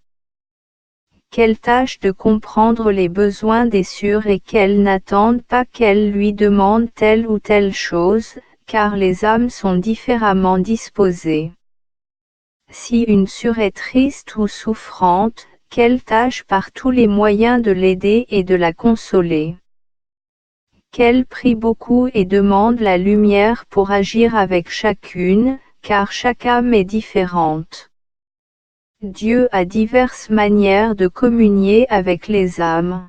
Qu'elle tâche de comprendre les besoins des sûrs et qu'elle n'attende pas qu'elle lui demande telle ou telle chose, car les âmes sont différemment disposées. Si une sûre est triste ou souffrante, qu'elle tâche par tous les moyens de l'aider et de la consoler. Qu'elle prie beaucoup et demande la lumière pour agir avec chacune, car chaque âme est différente. Dieu a diverses manières de communier avec les âmes.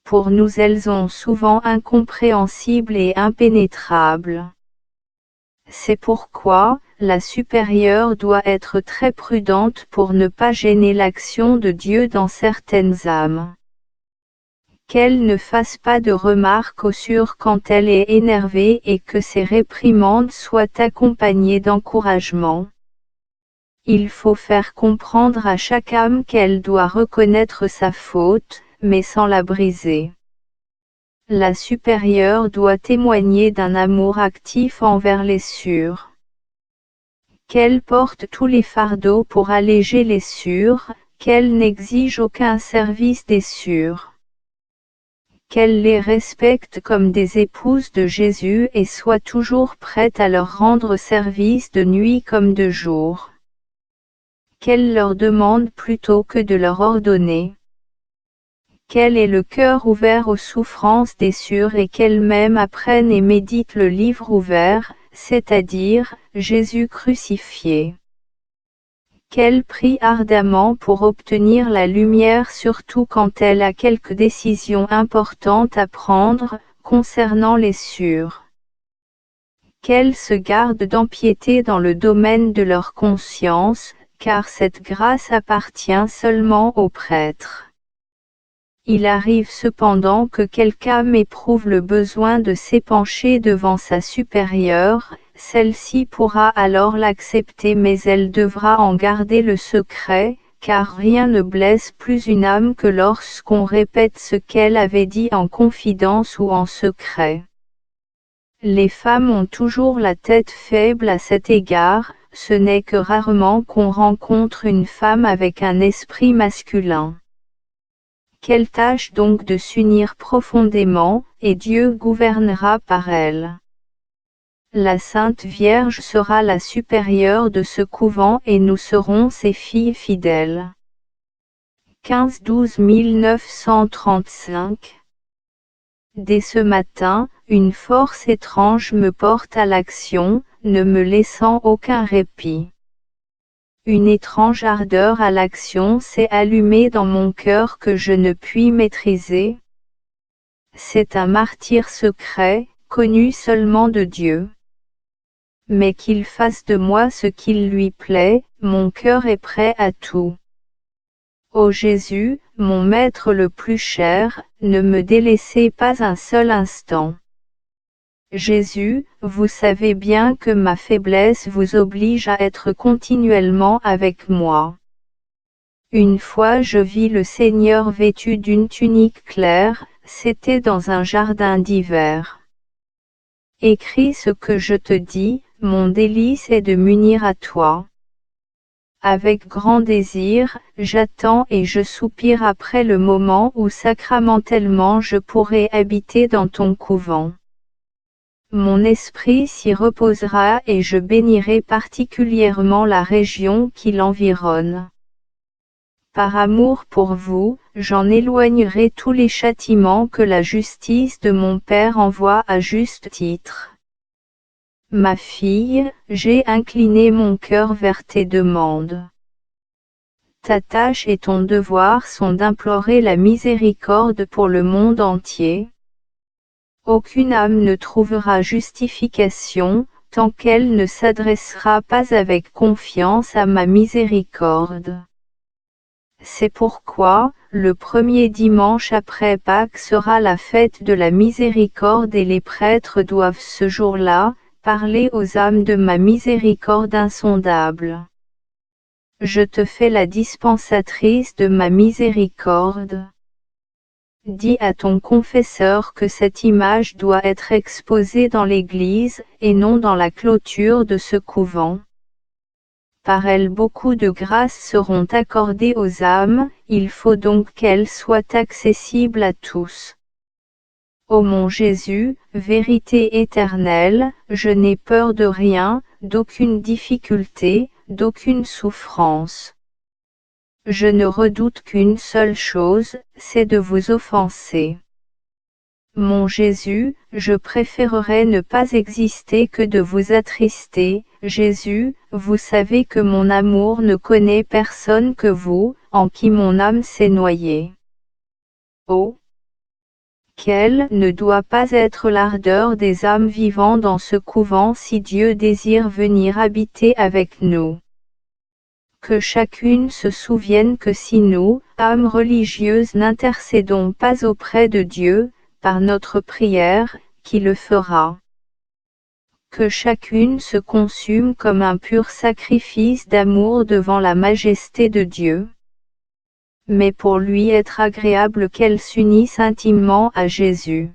Pour nous elles sont souvent incompréhensibles et impénétrables. C'est pourquoi, la supérieure doit être très prudente pour ne pas gêner l'action de Dieu dans certaines âmes. Qu'elle ne fasse pas de remarques aux sûres quand elle est énervée et que ses réprimandes soient accompagnées d'encouragement. Il faut faire comprendre à chaque âme qu'elle doit reconnaître sa faute, mais sans la briser. La supérieure doit témoigner d'un amour actif envers les sûrs. Qu'elle porte tous les fardeaux pour alléger les sûrs, qu'elle n'exige aucun service des sûrs. Qu'elle les respecte comme des épouses de Jésus et soit toujours prête à leur rendre service de nuit comme de jour. Qu'elle leur demande plutôt que de leur ordonner. Qu'elle ait le cœur ouvert aux souffrances des sûrs et qu'elle-même apprenne et médite le livre ouvert, c'est-à-dire, Jésus crucifié. Qu'elle prie ardemment pour obtenir la lumière surtout quand elle a quelque décision importante à prendre, concernant les sûrs. Qu'elle se garde d'empiéter dans le domaine de leur conscience, car cette grâce appartient seulement aux prêtres. Il arrive cependant que quelqu'un éprouve le besoin de s'épancher devant sa supérieure, celle-ci pourra alors l'accepter mais elle devra en garder le secret, car rien ne blesse plus une âme que lorsqu'on répète ce qu'elle avait dit en confidence ou en secret. Les femmes ont toujours la tête faible à cet égard, ce n'est que rarement qu'on rencontre une femme avec un esprit masculin. Qu'elle tâche donc de s'unir profondément, et Dieu gouvernera par elle. La Sainte Vierge sera la supérieure de ce couvent et nous serons ses filles fidèles. 15-12 1935. Dès ce matin, une force étrange me porte à l'action, ne me laissant aucun répit. Une étrange ardeur à l'action s'est allumée dans mon cœur que je ne puis maîtriser. C'est un martyre secret, connu seulement de Dieu. Mais qu'il fasse de moi ce qu'il lui plaît, mon cœur est prêt à tout. Ô Jésus, mon Maître le plus cher, ne me délaissez pas un seul instant. Jésus, vous savez bien que ma faiblesse vous oblige à être continuellement avec moi. Une fois je vis le Seigneur vêtu d'une tunique claire, c'était dans un jardin d'hiver. Écris ce que je te dis, mon délice est de m'unir à toi. Avec grand désir, j'attends et je soupire après le moment où sacramentellement je pourrai habiter dans ton couvent. Mon esprit s'y reposera et je bénirai particulièrement la région qui l'environne. Par amour pour vous, j'en éloignerai tous les châtiments que la justice de mon Père envoie à juste titre. Ma fille, j'ai incliné mon cœur vers tes demandes. Ta tâche et ton devoir sont d'implorer la miséricorde pour le monde entier. Aucune âme ne trouvera justification, tant qu'elle ne s'adressera pas avec confiance à ma miséricorde. C'est pourquoi, le premier dimanche après Pâques sera la fête de la miséricorde et les prêtres doivent ce jour-là, parler aux âmes de ma miséricorde insondable. Je te fais la dispensatrice de ma miséricorde. Dis à ton confesseur que cette image doit être exposée dans l'église, et non dans la clôture de ce couvent. Par elle beaucoup de grâces seront accordées aux âmes, il faut donc qu'elles soient accessibles à tous. Ô mon Jésus, vérité éternelle, je n'ai peur de rien, d'aucune difficulté, d'aucune souffrance. Je ne redoute qu'une seule chose, c'est de vous offenser. Mon Jésus, je préférerais ne pas exister que de vous attrister. Jésus, vous savez que mon amour ne connaît personne que vous, en qui mon âme s'est noyée. Oh! Quelle ne doit pas être l'ardeur des âmes vivant dans ce couvent si Dieu désire venir habiter avec nous. Que chacune se souvienne que si nous, âmes religieuses, n'intercédons pas auprès de Dieu, par notre prière, qui le fera. Que chacune se consume comme un pur sacrifice d'amour devant la majesté de Dieu. Mais pour lui être agréable qu'elle s'unisse intimement à Jésus.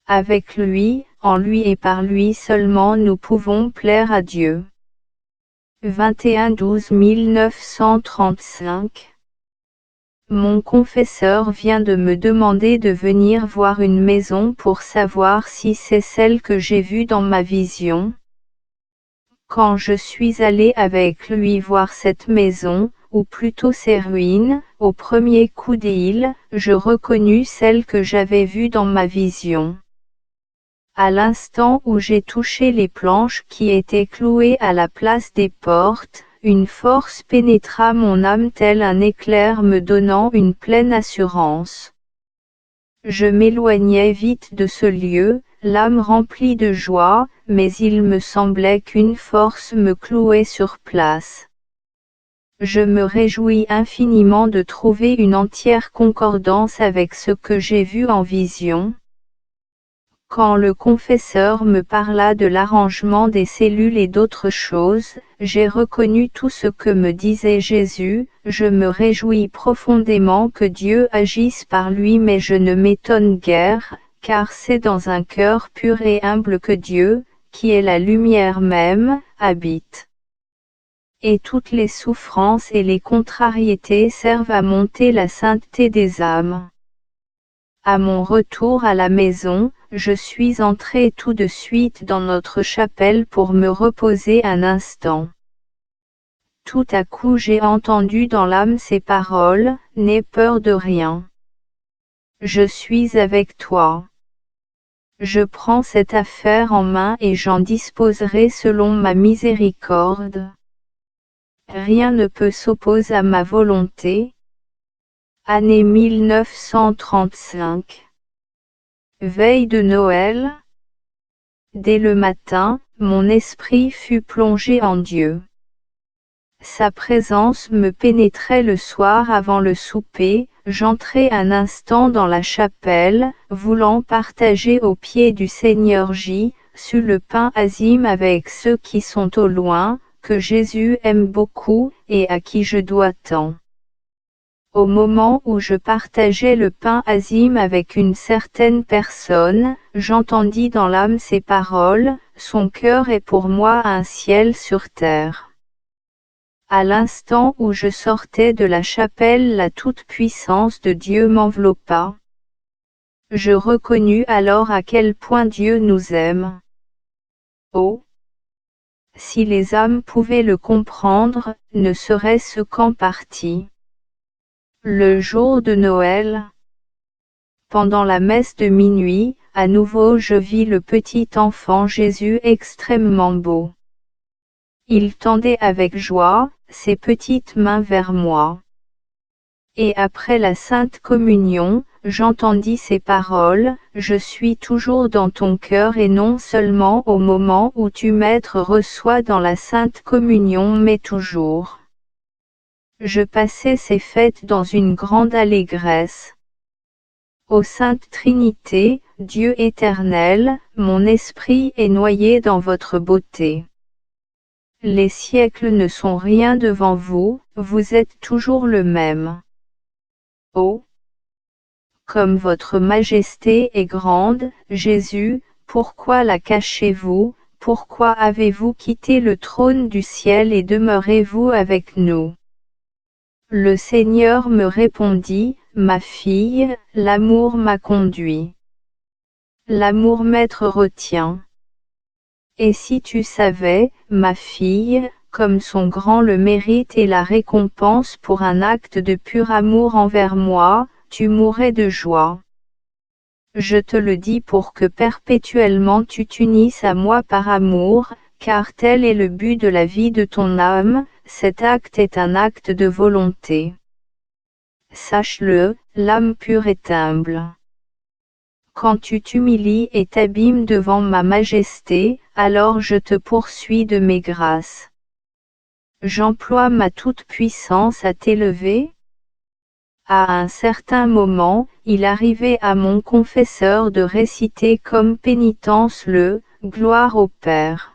Avec lui, en lui et par lui seulement nous pouvons plaire à Dieu. 21-12-1935. Mon confesseur vient de me demander de venir voir une maison pour savoir si c'est celle que j'ai vue dans ma vision. Quand je suis allé avec lui voir cette maison, ou plutôt ses ruines, au premier coup d'œil, je reconnus celle que j'avais vue dans ma vision. À l'instant où j'ai touché les planches qui étaient clouées à la place des portes, une force pénétra mon âme tel un éclair me donnant une pleine assurance. Je m'éloignai vite de ce lieu, l'âme remplie de joie, mais il me semblait qu'une force me clouait sur place. Je me réjouis infiniment de trouver une entière concordance avec ce que j'ai vu en vision. Quand le confesseur me parla de l'arrangement des cellules et d'autres choses, j'ai reconnu tout ce que me disait Jésus, je me réjouis profondément que Dieu agisse par lui mais je ne m'étonne guère, car c'est dans un cœur pur et humble que Dieu, qui est la lumière même, habite. Et toutes les souffrances et les contrariétés servent à monter la sainteté des âmes. À mon retour à la maison, je suis entré tout de suite dans notre chapelle pour me reposer un instant. Tout à coup j'ai entendu dans l'âme ces paroles, « N'aie peur de rien. Je suis avec toi. Je prends cette affaire en main et j'en disposerai selon ma miséricorde. Rien ne peut s'opposer à ma volonté. » Année 1935. Veille de Noël. Dès le matin, mon esprit fut plongé en Dieu. Sa présence me pénétrait le soir avant le souper, j'entrai un instant dans la chapelle, voulant partager au pied du Seigneur J, sur le pain azime avec ceux qui sont au loin, que Jésus aime beaucoup, et à qui je dois tant. Au moment où je partageais le pain azime avec une certaine personne, j'entendis dans l'âme ces paroles, « Son cœur est pour moi un ciel sur terre. » À l'instant où je sortais de la chapelle, la toute-puissance de Dieu m'enveloppa. Je reconnus alors à quel point Dieu nous aime. Oh! Si les âmes pouvaient le comprendre, ne serait-ce qu'en partie. Le jour de Noël. Pendant la messe de minuit, à nouveau je vis le petit enfant Jésus extrêmement beau. Il tendait avec joie ses petites mains vers moi. Et après la Sainte Communion, j'entendis ces paroles, je suis toujours dans ton cœur et non seulement au moment où tu Maître reçois dans la Sainte Communion mais toujours. Je passais ces fêtes dans une grande allégresse. Ô Sainte Trinité, Dieu éternel, mon esprit est noyé dans votre beauté. Les siècles ne sont rien devant vous, vous êtes toujours le même. Oh! Comme votre majesté est grande, Jésus, pourquoi la cachez-vous, pourquoi avez-vous quitté le trône du ciel et demeurez-vous avec nous? Le Seigneur me répondit, ma fille, l'amour m'a conduit. L'amour maître retient. Et si tu savais, ma fille, comme sont grands le mérite et la récompense pour un acte de pur amour envers moi, tu mourrais de joie. Je te le dis pour que perpétuellement tu t'unisses à moi par amour, car tel est le but de la vie de ton âme, cet acte est un acte de volonté. Sache-le, l'âme pure est humble. Quand tu t'humilies et t'abîmes devant ma majesté, alors je te poursuis de mes grâces. J'emploie ma toute-puissance à t'élever. À un certain moment, il arrivait à mon confesseur de réciter comme pénitence le « Gloire au Père ».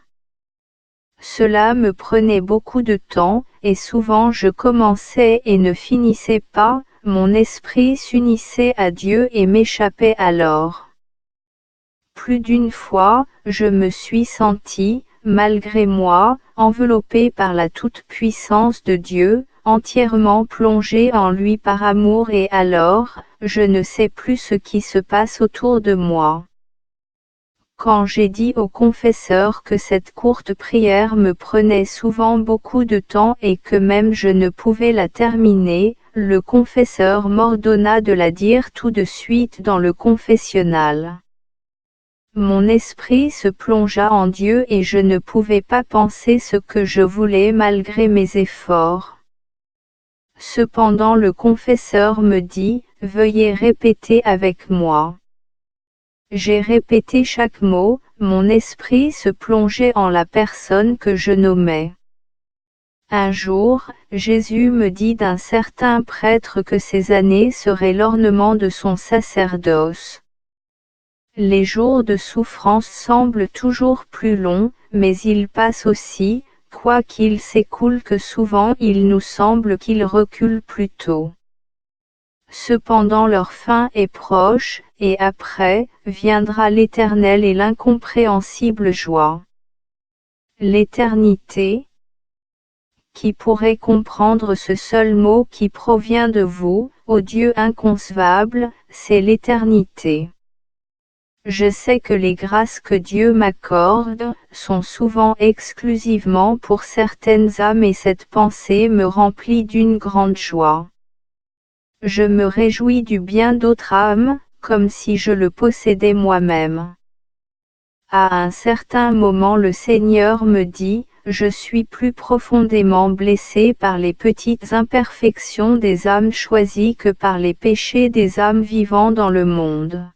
Cela me prenait beaucoup de temps, et souvent je commençais et ne finissais pas, mon esprit s'unissait à Dieu et m'échappait alors. Plus d'une fois, je me suis senti, malgré moi, enveloppé par la toute-puissance de Dieu, entièrement plongé en lui par amour et alors, je ne sais plus ce qui se passe autour de moi. Quand j'ai dit au confesseur que cette courte prière me prenait souvent beaucoup de temps et que même je ne pouvais la terminer, le confesseur m'ordonna de la dire tout de suite dans le confessionnal. Mon esprit se plongea en Dieu et je ne pouvais pas penser ce que je voulais malgré mes efforts. Cependant le confesseur me dit, « Veuillez répéter avec moi. » J'ai répété chaque mot, mon esprit se plongeait en la personne que je nommais. Un jour, Jésus me dit d'un certain prêtre que ces années seraient l'ornement de son sacerdoce. Les jours de souffrance semblent toujours plus longs, mais ils passent aussi, quoiqu'ils s'écoulent que souvent il nous semble qu'ils reculent plus tôt. Cependant leur fin est proche, et après, viendra l'éternelle et l'incompréhensible joie. L'éternité. Qui pourrait comprendre ce seul mot qui provient de vous, ô Dieu inconcevable, c'est l'éternité. Je sais que les grâces que Dieu m'accorde sont souvent exclusivement pour certaines âmes et cette pensée me remplit d'une grande joie. Je me réjouis du bien d'autres âmes, comme si je le possédais moi-même. À un certain moment le Seigneur me dit, je suis plus profondément blessé par les petites imperfections des âmes choisies que par les péchés des âmes vivant dans le monde.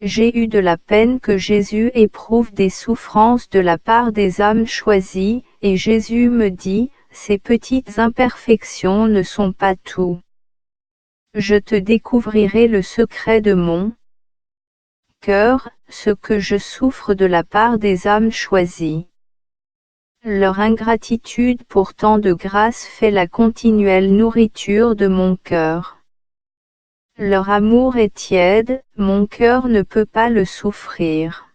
J'ai eu de la peine que Jésus éprouve des souffrances de la part des âmes choisies, et Jésus me dit, ces petites imperfections ne sont pas tout. Je te découvrirai le secret de mon cœur, ce que je souffre de la part des âmes choisies. Leur ingratitude pour tant de grâce fait la continuelle nourriture de mon cœur. Leur amour est tiède, mon cœur ne peut pas le souffrir.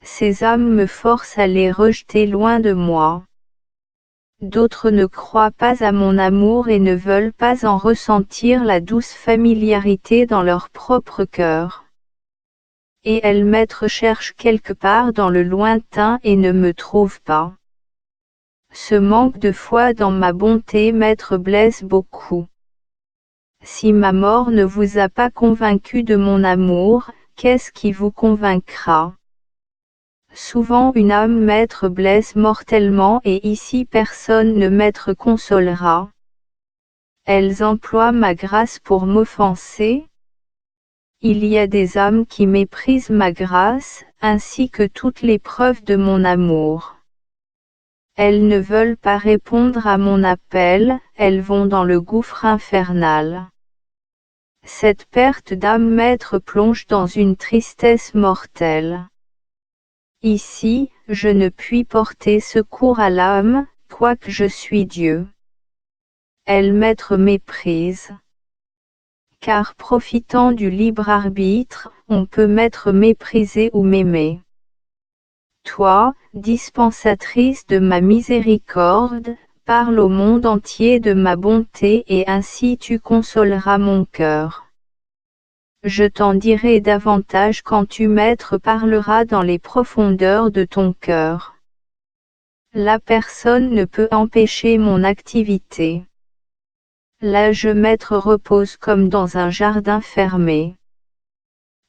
Ces âmes me forcent à les rejeter loin de moi. D'autres ne croient pas à mon amour et ne veulent pas en ressentir la douce familiarité dans leur propre cœur. Et elles Maître cherchent quelque part dans le lointain et ne me trouvent pas. Ce manque de foi dans ma bonté Maître blesse beaucoup. Si ma mort ne vous a pas convaincu de mon amour, qu'est-ce qui vous convaincra? Souvent une âme Maître blesse mortellement et ici personne ne Maître consolera. Elles emploient ma grâce pour m'offenser. Il y a des âmes qui méprisent ma grâce, ainsi que toutes les preuves de mon amour. Elles ne veulent pas répondre à mon appel, elles vont dans le gouffre infernal. Cette perte d'âme maître plonge dans une tristesse mortelle. Ici, je ne puis porter secours à l'âme, quoique je suis Dieu. Elle maître méprise. Car profitant du libre arbitre, on peut m'être méprisé ou m'aimer. Toi, dispensatrice de ma miséricorde, parle au monde entier de ma bonté et ainsi tu consoleras mon cœur. Je t'en dirai davantage quand tu maître parleras dans les profondeurs de ton cœur. La personne ne peut empêcher mon activité. Là je maître repose comme dans un jardin fermé.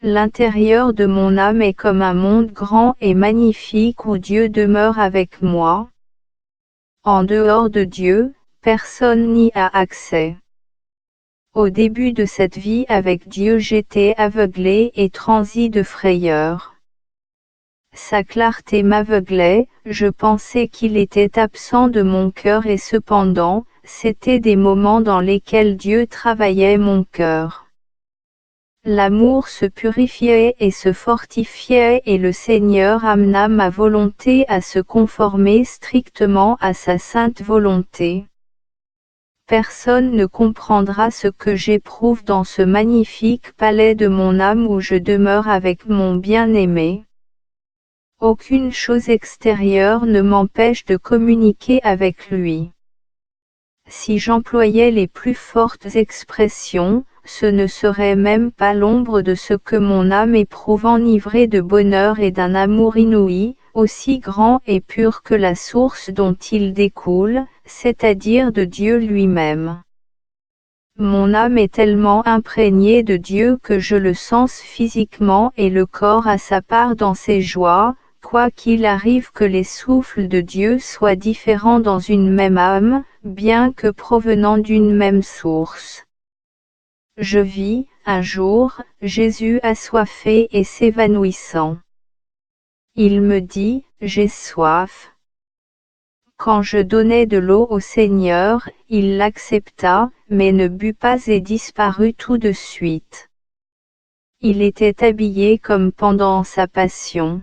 L'intérieur de mon âme est comme un monde grand et magnifique où Dieu demeure avec moi. En dehors de Dieu, personne n'y a accès. Au début de cette vie avec Dieu j'étais aveuglé et transi de frayeur. Sa clarté m'aveuglait, je pensais qu'il était absent de mon cœur et cependant, c'étaient des moments dans lesquels Dieu travaillait mon cœur. L'amour se purifiait et se fortifiait et le Seigneur amena ma volonté à se conformer strictement à sa sainte volonté. Personne ne comprendra ce que j'éprouve dans ce magnifique palais de mon âme où je demeure avec mon bien-aimé. Aucune chose extérieure ne m'empêche de communiquer avec lui. Si j'employais les plus fortes expressions, ce ne serait même pas l'ombre de ce que mon âme éprouve enivrée de bonheur et d'un amour inouï, aussi grand et pur que la source dont il découle, c'est-à-dire de Dieu lui-même. Mon âme est tellement imprégnée de Dieu que je le sens physiquement et le corps a sa part dans ses joies, quoi qu'il arrive que les souffles de Dieu soient différents dans une même âme, bien que provenant d'une même source. Je vis, un jour, Jésus assoiffé et s'évanouissant. Il me dit, j'ai soif. Quand je donnai de l'eau au Seigneur, il l'accepta, mais ne but pas et disparut tout de suite. Il était habillé comme pendant sa passion.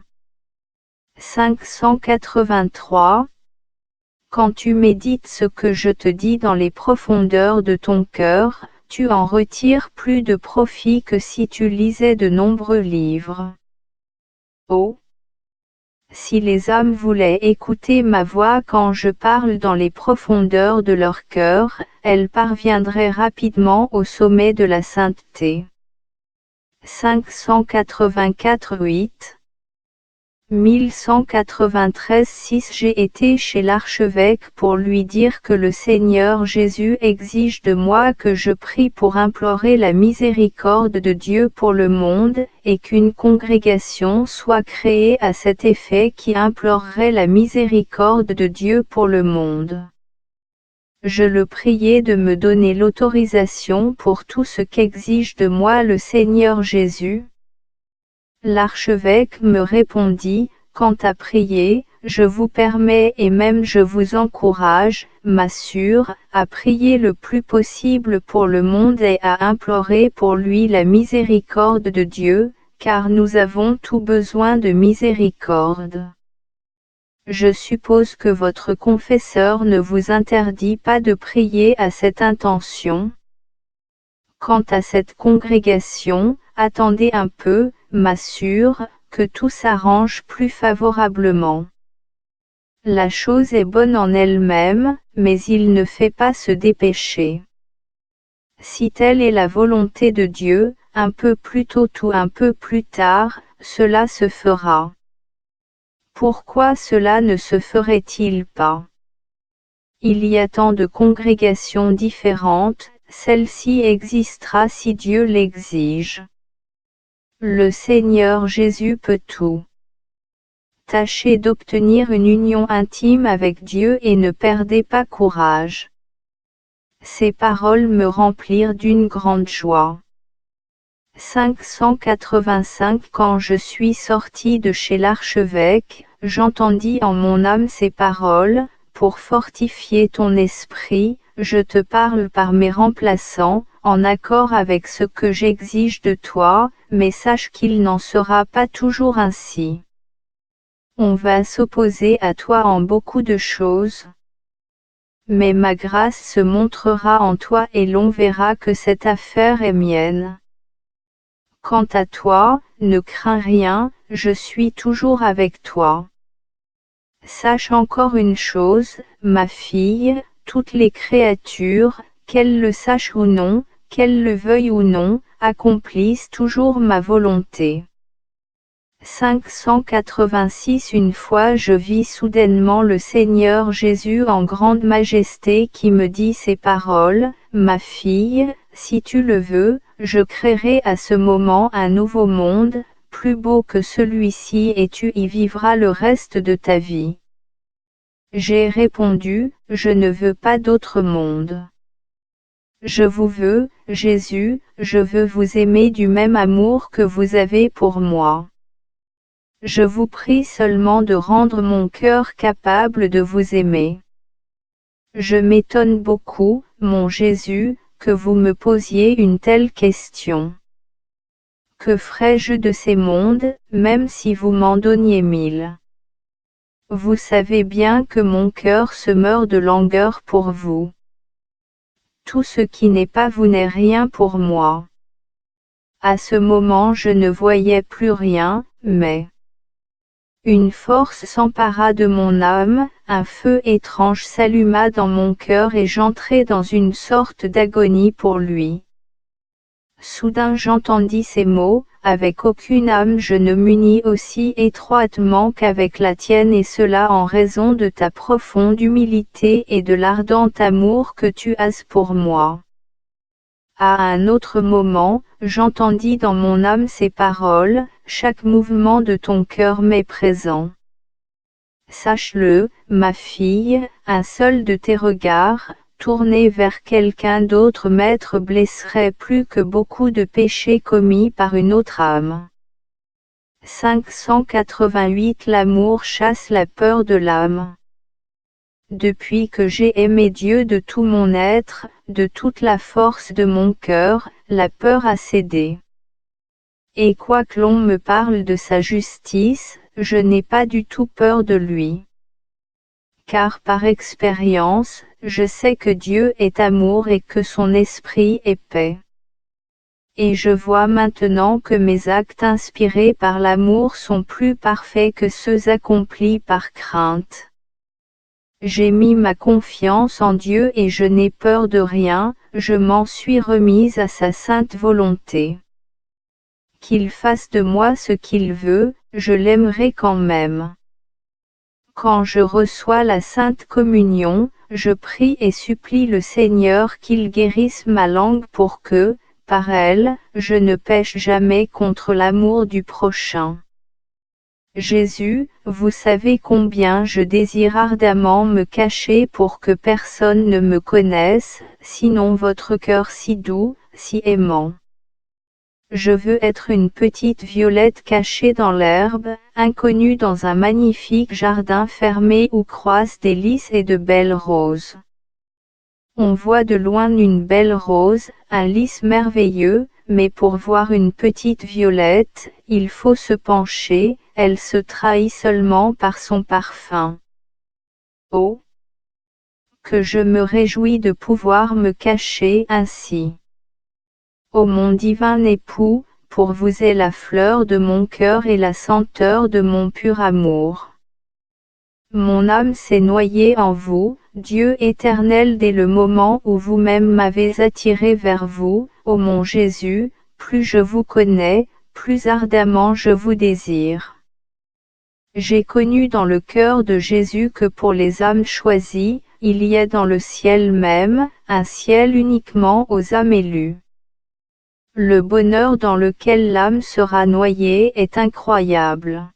583. Quand tu médites ce que je te dis dans les profondeurs de ton cœur, tu en retires plus de profit que si tu lisais de nombreux livres. Oh! Si les âmes voulaient écouter ma voix quand je parle dans les profondeurs de leur cœur, elles parviendraient rapidement au sommet de la sainteté. 584-8 1193-6 J'ai été chez l'archevêque pour lui dire que le Seigneur Jésus exige de moi que je prie pour implorer la miséricorde de Dieu pour le monde, et qu'une congrégation soit créée à cet effet qui implorerait la miséricorde de Dieu pour le monde. Je le priai de me donner l'autorisation pour tout ce qu'exige de moi le Seigneur Jésus. L'archevêque me répondit, quant à prier, je vous permets et même je vous encourage, m'assure, à prier le plus possible pour le monde et à implorer pour lui la miséricorde de Dieu, car nous avons tout besoin de miséricorde. Je suppose que votre confesseur ne vous interdit pas de prier à cette intention. Quant à cette congrégation, attendez un peu, m'assure, que tout s'arrange plus favorablement. La chose est bonne en elle-même, mais il ne fait pas se dépêcher. Si telle est la volonté de Dieu, un peu plus tôt ou un peu plus tard, cela se fera. Pourquoi cela ne se ferait-il pas? Il y a tant de congrégations différentes, celle-ci existera si Dieu l'exige. Le Seigneur Jésus peut tout. Tâchez d'obtenir une union intime avec Dieu et ne perdez pas courage. Ces paroles me remplirent d'une grande joie. 585 Quand je suis sorti de chez l'archevêque, j'entendis en mon âme ces paroles, pour fortifier ton esprit, je te parle par mes remplaçants, en accord avec ce que j'exige de toi, mais sache qu'il n'en sera pas toujours ainsi. On va s'opposer à toi en beaucoup de choses. Mais ma grâce se montrera en toi et l'on verra que cette affaire est mienne. Quant à toi, ne crains rien, je suis toujours avec toi. Sache encore une chose, ma fille, toutes les créatures, qu'elles le sachent ou non, qu'elles le veuillent ou non, accomplissent toujours ma volonté. 586 Une fois je vis soudainement le Seigneur Jésus en grande majesté qui me dit ces paroles, ma fille, si tu le veux, je créerai à ce moment un nouveau monde, plus beau que celui-ci et tu y vivras le reste de ta vie. J'ai répondu, je ne veux pas d'autre monde. Je vous veux, Jésus, je veux vous aimer du même amour que vous avez pour moi. Je vous prie seulement de rendre mon cœur capable de vous aimer. Je m'étonne beaucoup, mon Jésus, que vous me posiez une telle question. Que ferais-je de ces mondes, même si vous m'en donniez 1000? Vous savez bien que mon cœur se meurt de langueur pour vous. Tout ce qui n'est pas vous n'est rien pour moi. À ce moment je ne voyais plus rien, mais une force s'empara de mon âme, un feu étrange s'alluma dans mon cœur et j'entrai dans une sorte d'agonie pour lui. Soudain j'entendis ces mots, avec aucune âme je ne m'unis aussi étroitement qu'avec la tienne et cela en raison de ta profonde humilité et de l'ardent amour que tu as pour moi. À un autre moment, j'entendis dans mon âme ces paroles, chaque mouvement de ton cœur m'est présent. Sache-le, ma fille, un seul de tes regards, tournés vers quelqu'un d'autre m'être blesserait plus que beaucoup de péchés commis par une autre âme. 588 L'amour chasse la peur de l'âme. Depuis que j'ai aimé Dieu de tout mon être, de toute la force de mon cœur, la peur a cédé. Et quoique l'on me parle de sa justice, je n'ai pas du tout peur de lui. Car par expérience, je sais que Dieu est amour et que son esprit est paix. Et je vois maintenant que mes actes inspirés par l'amour sont plus parfaits que ceux accomplis par crainte. J'ai mis ma confiance en Dieu et je n'ai peur de rien, je m'en suis remise à sa sainte volonté. Qu'il fasse de moi ce qu'il veut, je l'aimerai quand même. Quand je reçois la Sainte Communion, je prie et supplie le Seigneur qu'il guérisse ma langue pour que, par elle, je ne pêche jamais contre l'amour du prochain. Jésus, vous savez combien je désire ardemment me cacher pour que personne ne me connaisse, sinon votre cœur si doux, si aimant. Je veux être une petite violette cachée dans l'herbe, inconnue dans un magnifique jardin fermé où croissent des lys et de belles roses. On voit de loin une belle rose, un lys merveilleux, mais pour voir une petite violette, il faut se pencher, elle se trahit seulement par son parfum. Oh! Que je me réjouis de pouvoir me cacher ainsi. Ô mon divin époux, pour vous est la fleur de mon cœur et la senteur de mon pur amour. Mon âme s'est noyée en vous, Dieu éternel dès le moment où vous-même m'avez attiré vers vous, ô mon Jésus, plus je vous connais, plus ardemment je vous désire. J'ai connu dans le cœur de Jésus que pour les âmes choisies, il y a dans le ciel même, un ciel uniquement aux âmes élues. Le bonheur dans lequel l'âme sera noyée est incroyable.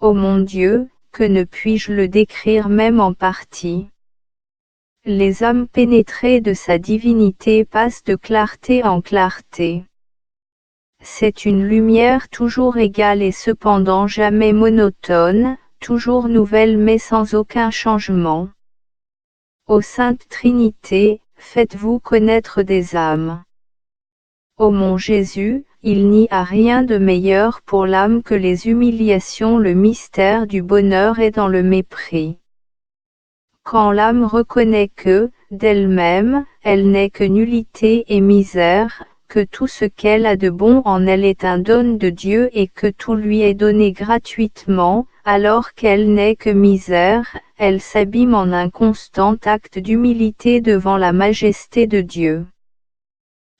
Ô mon Dieu, que ne puis-je le décrire même en partie. les âmes pénétrées de sa divinité passent de clarté en clarté. C'est une lumière toujours égale et cependant jamais monotone, toujours nouvelle mais sans aucun changement. Ô Sainte Trinité, faites-vous connaître des âmes. Ô mon Jésus, il n'y a rien de meilleur pour l'âme que les humiliations. Le mystère du bonheur est dans le mépris. Quand l'âme reconnaît que, d'elle-même, elle n'est que nullité et misère, que tout ce qu'elle a de bon en elle est un don de Dieu et que tout lui est donné gratuitement, alors qu'elle n'est que misère, elle s'abîme en un constant acte d'humilité devant la majesté de Dieu.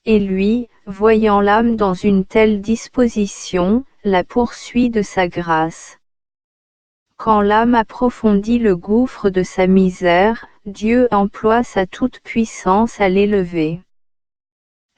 Et lui, voyant l'âme dans une telle disposition, la poursuit de sa grâce. Quand l'âme approfondit le gouffre de sa misère, Dieu emploie sa toute-puissance à l'élever.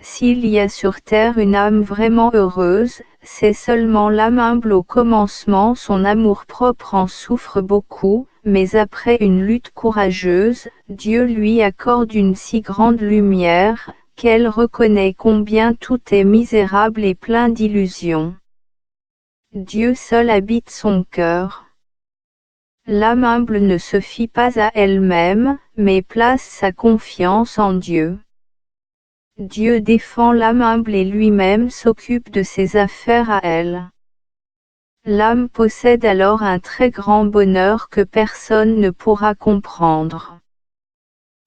S'il y a sur terre une âme vraiment heureuse, c'est seulement l'âme humble. Au commencement son amour-propre en souffre beaucoup, mais après une lutte courageuse, Dieu lui accorde une si grande lumière, qu'elle reconnaît combien tout est misérable et plein d'illusions. Dieu seul habite son cœur. L'âme humble ne se fie pas à elle-même, mais place sa confiance en Dieu. Dieu défend l'âme humble et lui-même s'occupe de ses affaires à elle. L'âme possède alors un très grand bonheur que personne ne pourra comprendre.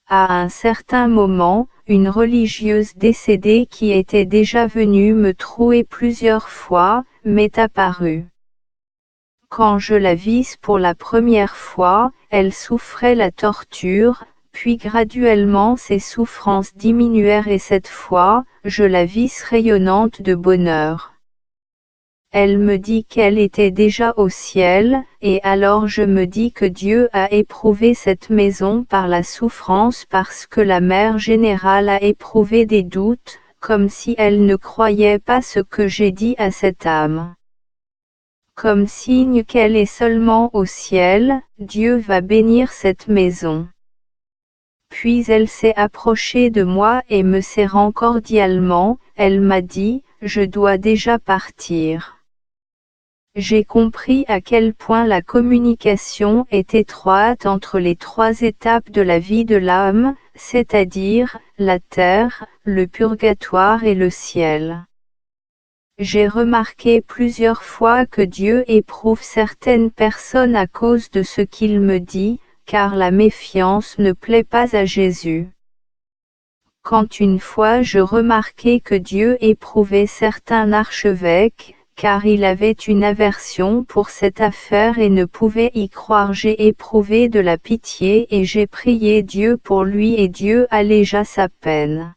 À un certain moment, une religieuse décédée qui était déjà venue me trouer plusieurs fois, m'est apparue. Quand je la vis pour la première fois, elle souffrait la torture, puis graduellement ses souffrances diminuèrent et cette fois, je la vis rayonnante de bonheur. Elle me dit qu'elle était déjà au ciel, et alors je me dis que Dieu a éprouvé cette maison par la souffrance parce que la Mère Générale a éprouvé des doutes, comme si elle ne croyait pas ce que j'ai dit à cette âme. Comme signe qu'elle est seulement au ciel, Dieu va bénir cette maison. Puis elle s'est approchée de moi et me serrant cordialement, elle m'a dit, je dois déjà partir. J'ai compris à quel point la communication est étroite entre les trois étapes de la vie de l'âme, c'est-à-dire, la terre, le purgatoire et le ciel. J'ai remarqué plusieurs fois que Dieu éprouve certaines personnes à cause de ce qu'il me dit, car la méfiance ne plaît pas à Jésus. Quand une fois je remarquai que Dieu éprouvait certains archevêques, car il avait une aversion pour cette affaire et ne pouvait y croire, j'ai éprouvé de la pitié et j'ai prié Dieu pour lui et Dieu allégea sa peine.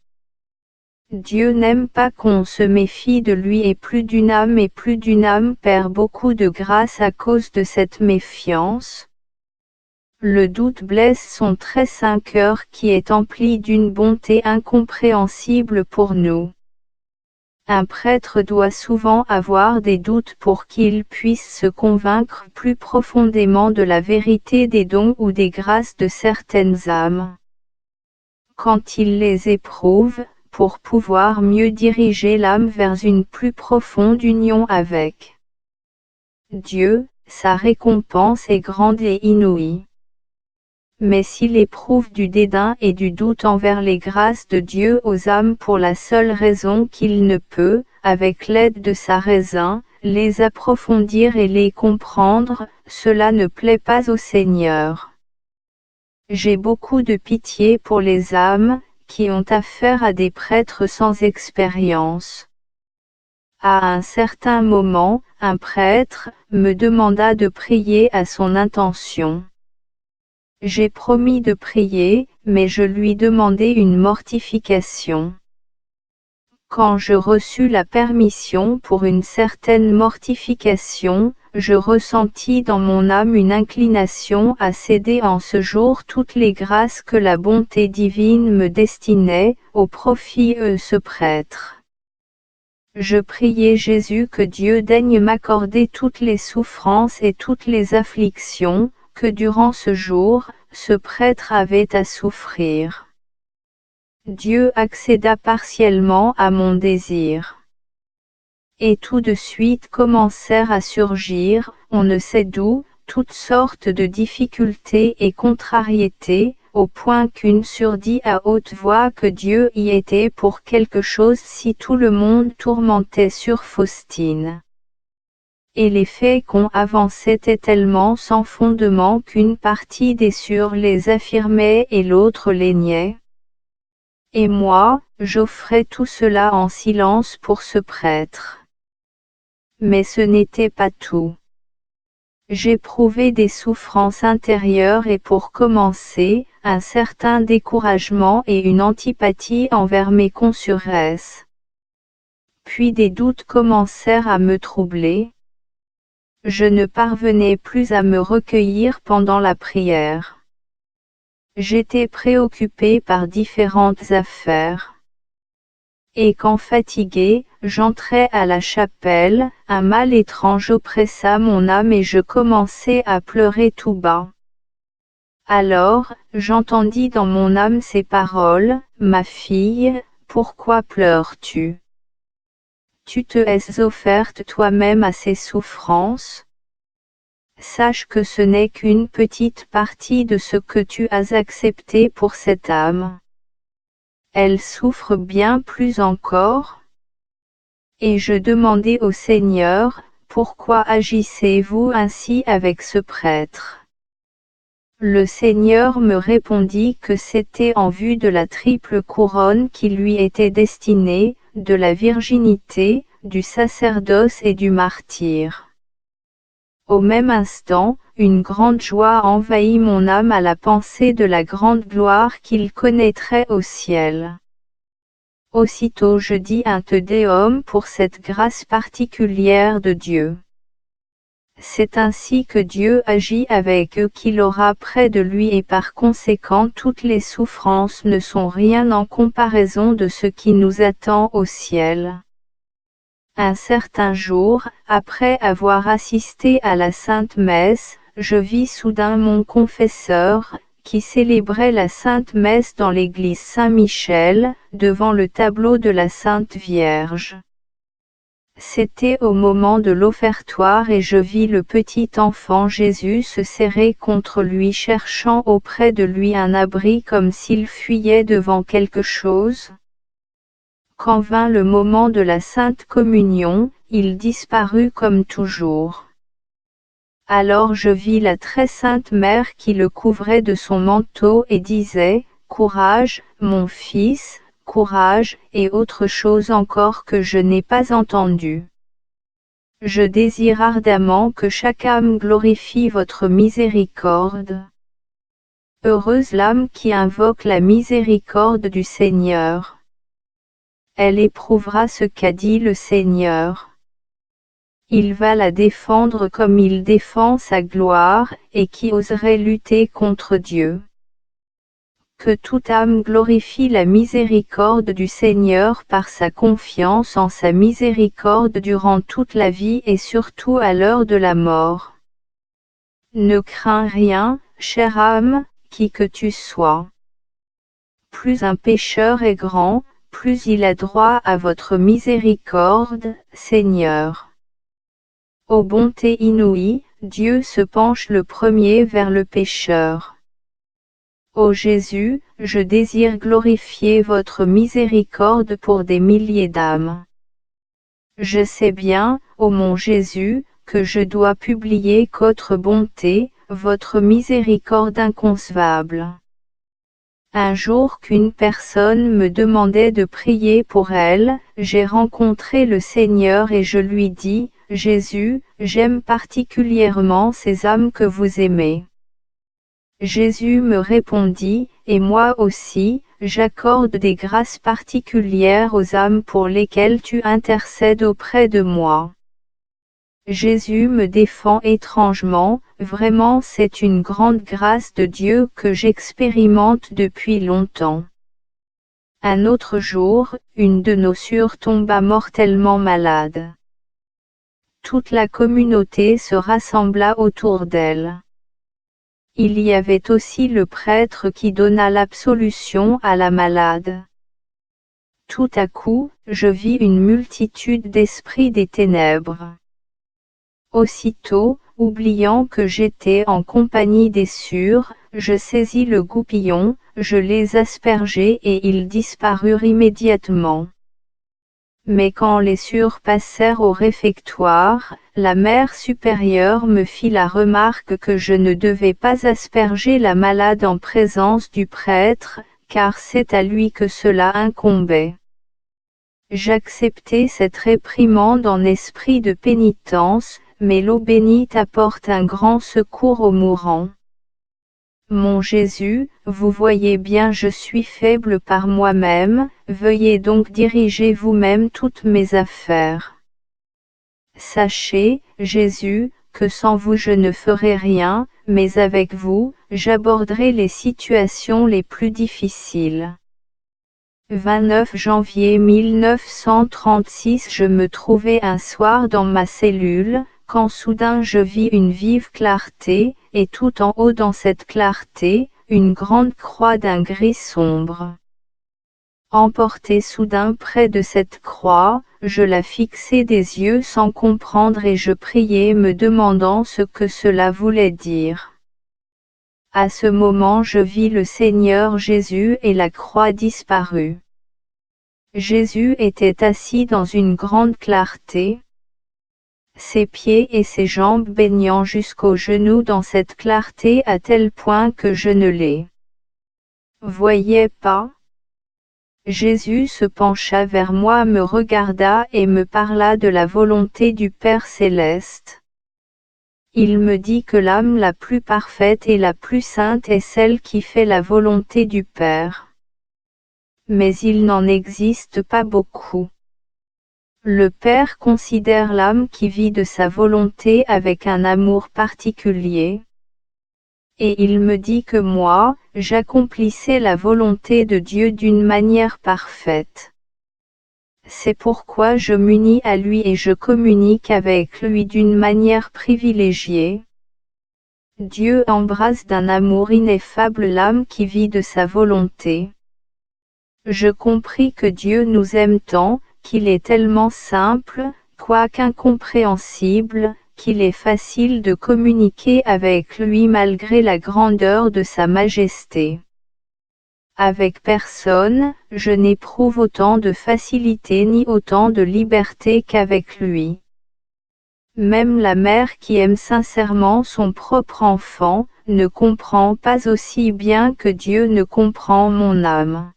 Dieu n'aime pas qu'on se méfie de lui et plus d'une âme perd beaucoup de grâce à cause de cette méfiance. Le doute blesse son très saint cœur qui est empli d'une bonté incompréhensible pour nous. Un prêtre doit souvent avoir des doutes pour qu'il puisse se convaincre plus profondément de la vérité des dons ou des grâces de certaines âmes. Quand il les éprouve, pour pouvoir mieux diriger l'âme vers une plus profonde union avec Dieu, sa récompense est grande et inouïe. Mais s'il éprouve du dédain et du doute envers les grâces de Dieu aux âmes pour la seule raison qu'il ne peut, avec l'aide de sa raison, les approfondir et les comprendre, cela ne plaît pas au Seigneur. J'ai beaucoup de pitié pour les âmes, qui ont affaire à des prêtres sans expérience. À un certain moment, un prêtre me demanda de prier à son intention. J'ai promis de prier, mais je lui demandai une mortification. Quand je reçus la permission pour une certaine mortification, je ressentis dans mon âme une inclination à céder en ce jour toutes les grâces que la bonté divine me destinait, au profit de ce prêtre. Je priai Jésus que Dieu daigne m'accorder toutes les souffrances et toutes les afflictions, que durant ce jour, ce prêtre avait à souffrir. Dieu accéda partiellement à mon désir. Et tout de suite commencèrent à surgir, on ne sait d'où, toutes sortes de difficultés et contrariétés, au point qu'une surdit à haute voix que Dieu y était pour quelque chose si tout le monde tourmentait sur Faustine. Et les faits qu'on avançait étaient tellement sans fondement qu'une partie des sûrs les affirmait et l'autre les niait. Et moi, j'offrais tout cela en silence pour ce prêtre. Mais ce n'était pas tout. J'éprouvais des souffrances intérieures et pour commencer, un certain découragement et une antipathie envers mes consurresses. Puis des doutes commencèrent à me troubler. Je ne parvenais plus à me recueillir pendant la prière. J'étais préoccupé par différentes affaires. Et quand fatigué, j'entrai à la chapelle, un mal étrange oppressa mon âme et je commençai à pleurer tout bas. Alors, j'entendis dans mon âme ces paroles, « Ma fille, pourquoi pleures-tu? Tu te es offerte toi-même à ces souffrances? Sache que ce n'est qu'une petite partie de ce que tu as accepté pour cette âme. Elle souffre bien plus encore. » Et je demandai au Seigneur, « Pourquoi agissez-vous ainsi avec ce prêtre? » Le Seigneur me répondit que c'était en vue de la triple couronne qui lui était destinée, de la virginité, du sacerdoce et du martyre. Au même instant, une grande joie envahit mon âme à la pensée de la grande gloire qu'il connaîtrait au ciel. Aussitôt je dis un Te Deum pour cette grâce particulière de Dieu. C'est ainsi que Dieu agit avec eux qu'il aura près de lui et par conséquent toutes les souffrances ne sont rien en comparaison de ce qui nous attend au ciel. Un certain jour, après avoir assisté à la Sainte Messe, je vis soudain mon confesseur, qui célébrait la Sainte Messe dans l'église Saint-Michel, devant le tableau de la Sainte Vierge. C'était au moment de l'offertoire et je vis le petit enfant Jésus se serrer contre lui cherchant auprès de lui un abri comme s'il fuyait devant quelque chose. Quand vint le moment de la Sainte Communion, il disparut comme toujours. Alors je vis la très sainte mère qui le couvrait de son manteau et disait, « Courage, mon fils, courage, et autre chose encore que je n'ai pas entendue. Je désire ardemment que chaque âme glorifie votre miséricorde. Heureuse l'âme qui invoque la miséricorde du Seigneur. Elle éprouvera ce qu'a dit le Seigneur. Il va la défendre comme il défend sa gloire, et qui oserait lutter contre Dieu. Que toute âme glorifie la miséricorde du Seigneur par sa confiance en sa miséricorde durant toute la vie et surtout à l'heure de la mort. Ne crains rien, chère âme, qui que tu sois. Plus un pécheur est grand, plus il a droit à votre miséricorde, Seigneur. Ô bonté inouïe, Dieu se penche le premier vers le pécheur. Ô Jésus, je désire glorifier votre miséricorde pour des milliers d'âmes. Je sais bien, ô mon Jésus, que je dois publier qu'autre bonté, votre miséricorde inconcevable. Un jour qu'une personne me demandait de prier pour elle, j'ai rencontré le Seigneur et je lui dis, « Jésus, j'aime particulièrement ces âmes que vous aimez. » Jésus me répondit, « Et moi aussi, j'accorde des grâces particulières aux âmes pour lesquelles tu intercèdes auprès de moi. » Jésus me défend étrangement, vraiment c'est une grande grâce de Dieu que j'expérimente depuis longtemps. Un autre jour, une de nos sœurs tomba mortellement malade. Toute la communauté se rassembla autour d'elle. il y avait aussi le prêtre qui donna l'absolution à la malade. Tout à coup, je vis une multitude d'esprits des ténèbres. Aussitôt, oubliant que j'étais en compagnie des sûrs, je saisis le goupillon, je les aspergeai et ils disparurent immédiatement. Mais quand les sûrs passèrent au réfectoire, la mère supérieure me fit la remarque que je ne devais pas asperger la malade en présence du prêtre, car c'est à lui que cela incombait. J'acceptai cette réprimande en esprit de pénitence, mais l'eau bénite apporte un grand secours aux mourants. Mon Jésus, vous voyez bien je suis faible par moi-même, veuillez donc diriger vous-même toutes mes affaires. Sachez, Jésus, que sans vous je ne ferai rien, mais avec vous, j'aborderai les situations les plus difficiles. 29 janvier 1936. Je me trouvais un soir dans ma cellule, quand soudain je vis une vive clarté, et tout en haut dans cette clarté, une grande croix d'un gris sombre. Emporté soudain près de cette croix, je la fixai des yeux sans comprendre et je priai me demandant ce que cela voulait dire. À ce moment je vis le Seigneur Jésus et la croix disparut. Jésus était assis dans une grande clarté, ses pieds et ses jambes baignant jusqu'aux genoux dans cette clarté à tel point que je ne les voyais pas. Jésus se pencha vers moi, me regarda et me parla de la volonté du Père céleste. Il me dit que l'âme la plus parfaite et la plus sainte est celle qui fait la volonté du Père. Mais il n'en existe pas beaucoup. Le Père considère l'âme qui vit de sa volonté avec un amour particulier. Et il me dit que moi, j'accomplissais la volonté de Dieu d'une manière parfaite. C'est pourquoi je m'unis à lui et je communique avec lui d'une manière privilégiée. Dieu embrasse d'un amour ineffable l'âme qui vit de sa volonté. Je compris que Dieu nous aime tant, qu'il est tellement simple, quoique incompréhensible, qu'il est facile de communiquer avec lui malgré la grandeur de sa majesté. Avec personne, je n'éprouve autant de facilité ni autant de liberté qu'avec lui. Même la mère qui aime sincèrement son propre enfant, ne comprend pas aussi bien que Dieu ne comprend mon âme.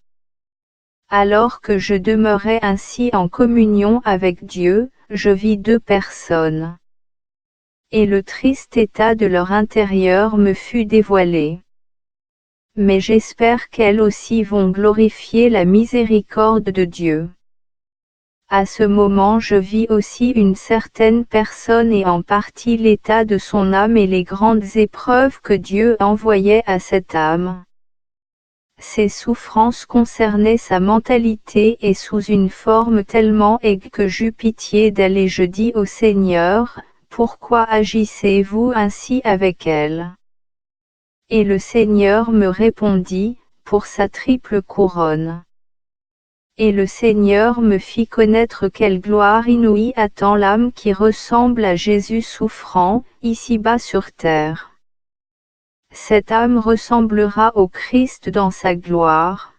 Alors que je demeurais ainsi en communion avec Dieu, je vis deux personnes. Et le triste état de leur intérieur me fut dévoilé. Mais j'espère qu'elles aussi vont glorifier la miséricorde de Dieu. À ce moment je vis aussi une certaine personne et en partie l'état de son âme et les grandes épreuves que Dieu envoyait à cette âme. Ces souffrances concernaient sa mentalité et sous une forme tellement aiguë que j'eus pitié d'elle et je dis au Seigneur, pourquoi agissez-vous ainsi avec elle? Et le Seigneur me répondit, pour sa triple couronne. Et le Seigneur me fit connaître quelle gloire inouïe attend l'âme qui ressemble à Jésus souffrant, ici-bas sur terre. Cette âme ressemblera au Christ dans sa gloire.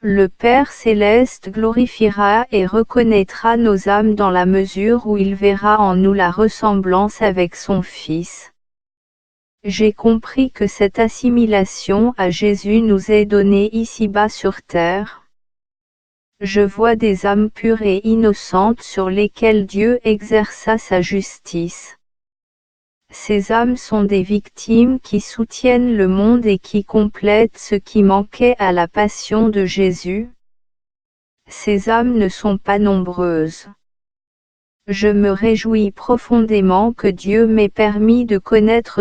Le Père céleste glorifiera et reconnaîtra nos âmes dans la mesure où il verra en nous la ressemblance avec son Fils. J'ai compris que cette assimilation à Jésus nous est donnée ici-bas sur terre. Je vois des âmes pures et innocentes sur lesquelles Dieu exerça sa justice. Ces âmes sont des victimes qui soutiennent le monde et qui complètent ce qui manquait à la passion de Jésus. Ces âmes ne sont pas nombreuses. Je me réjouis profondément que Dieu m'ait permis de connaître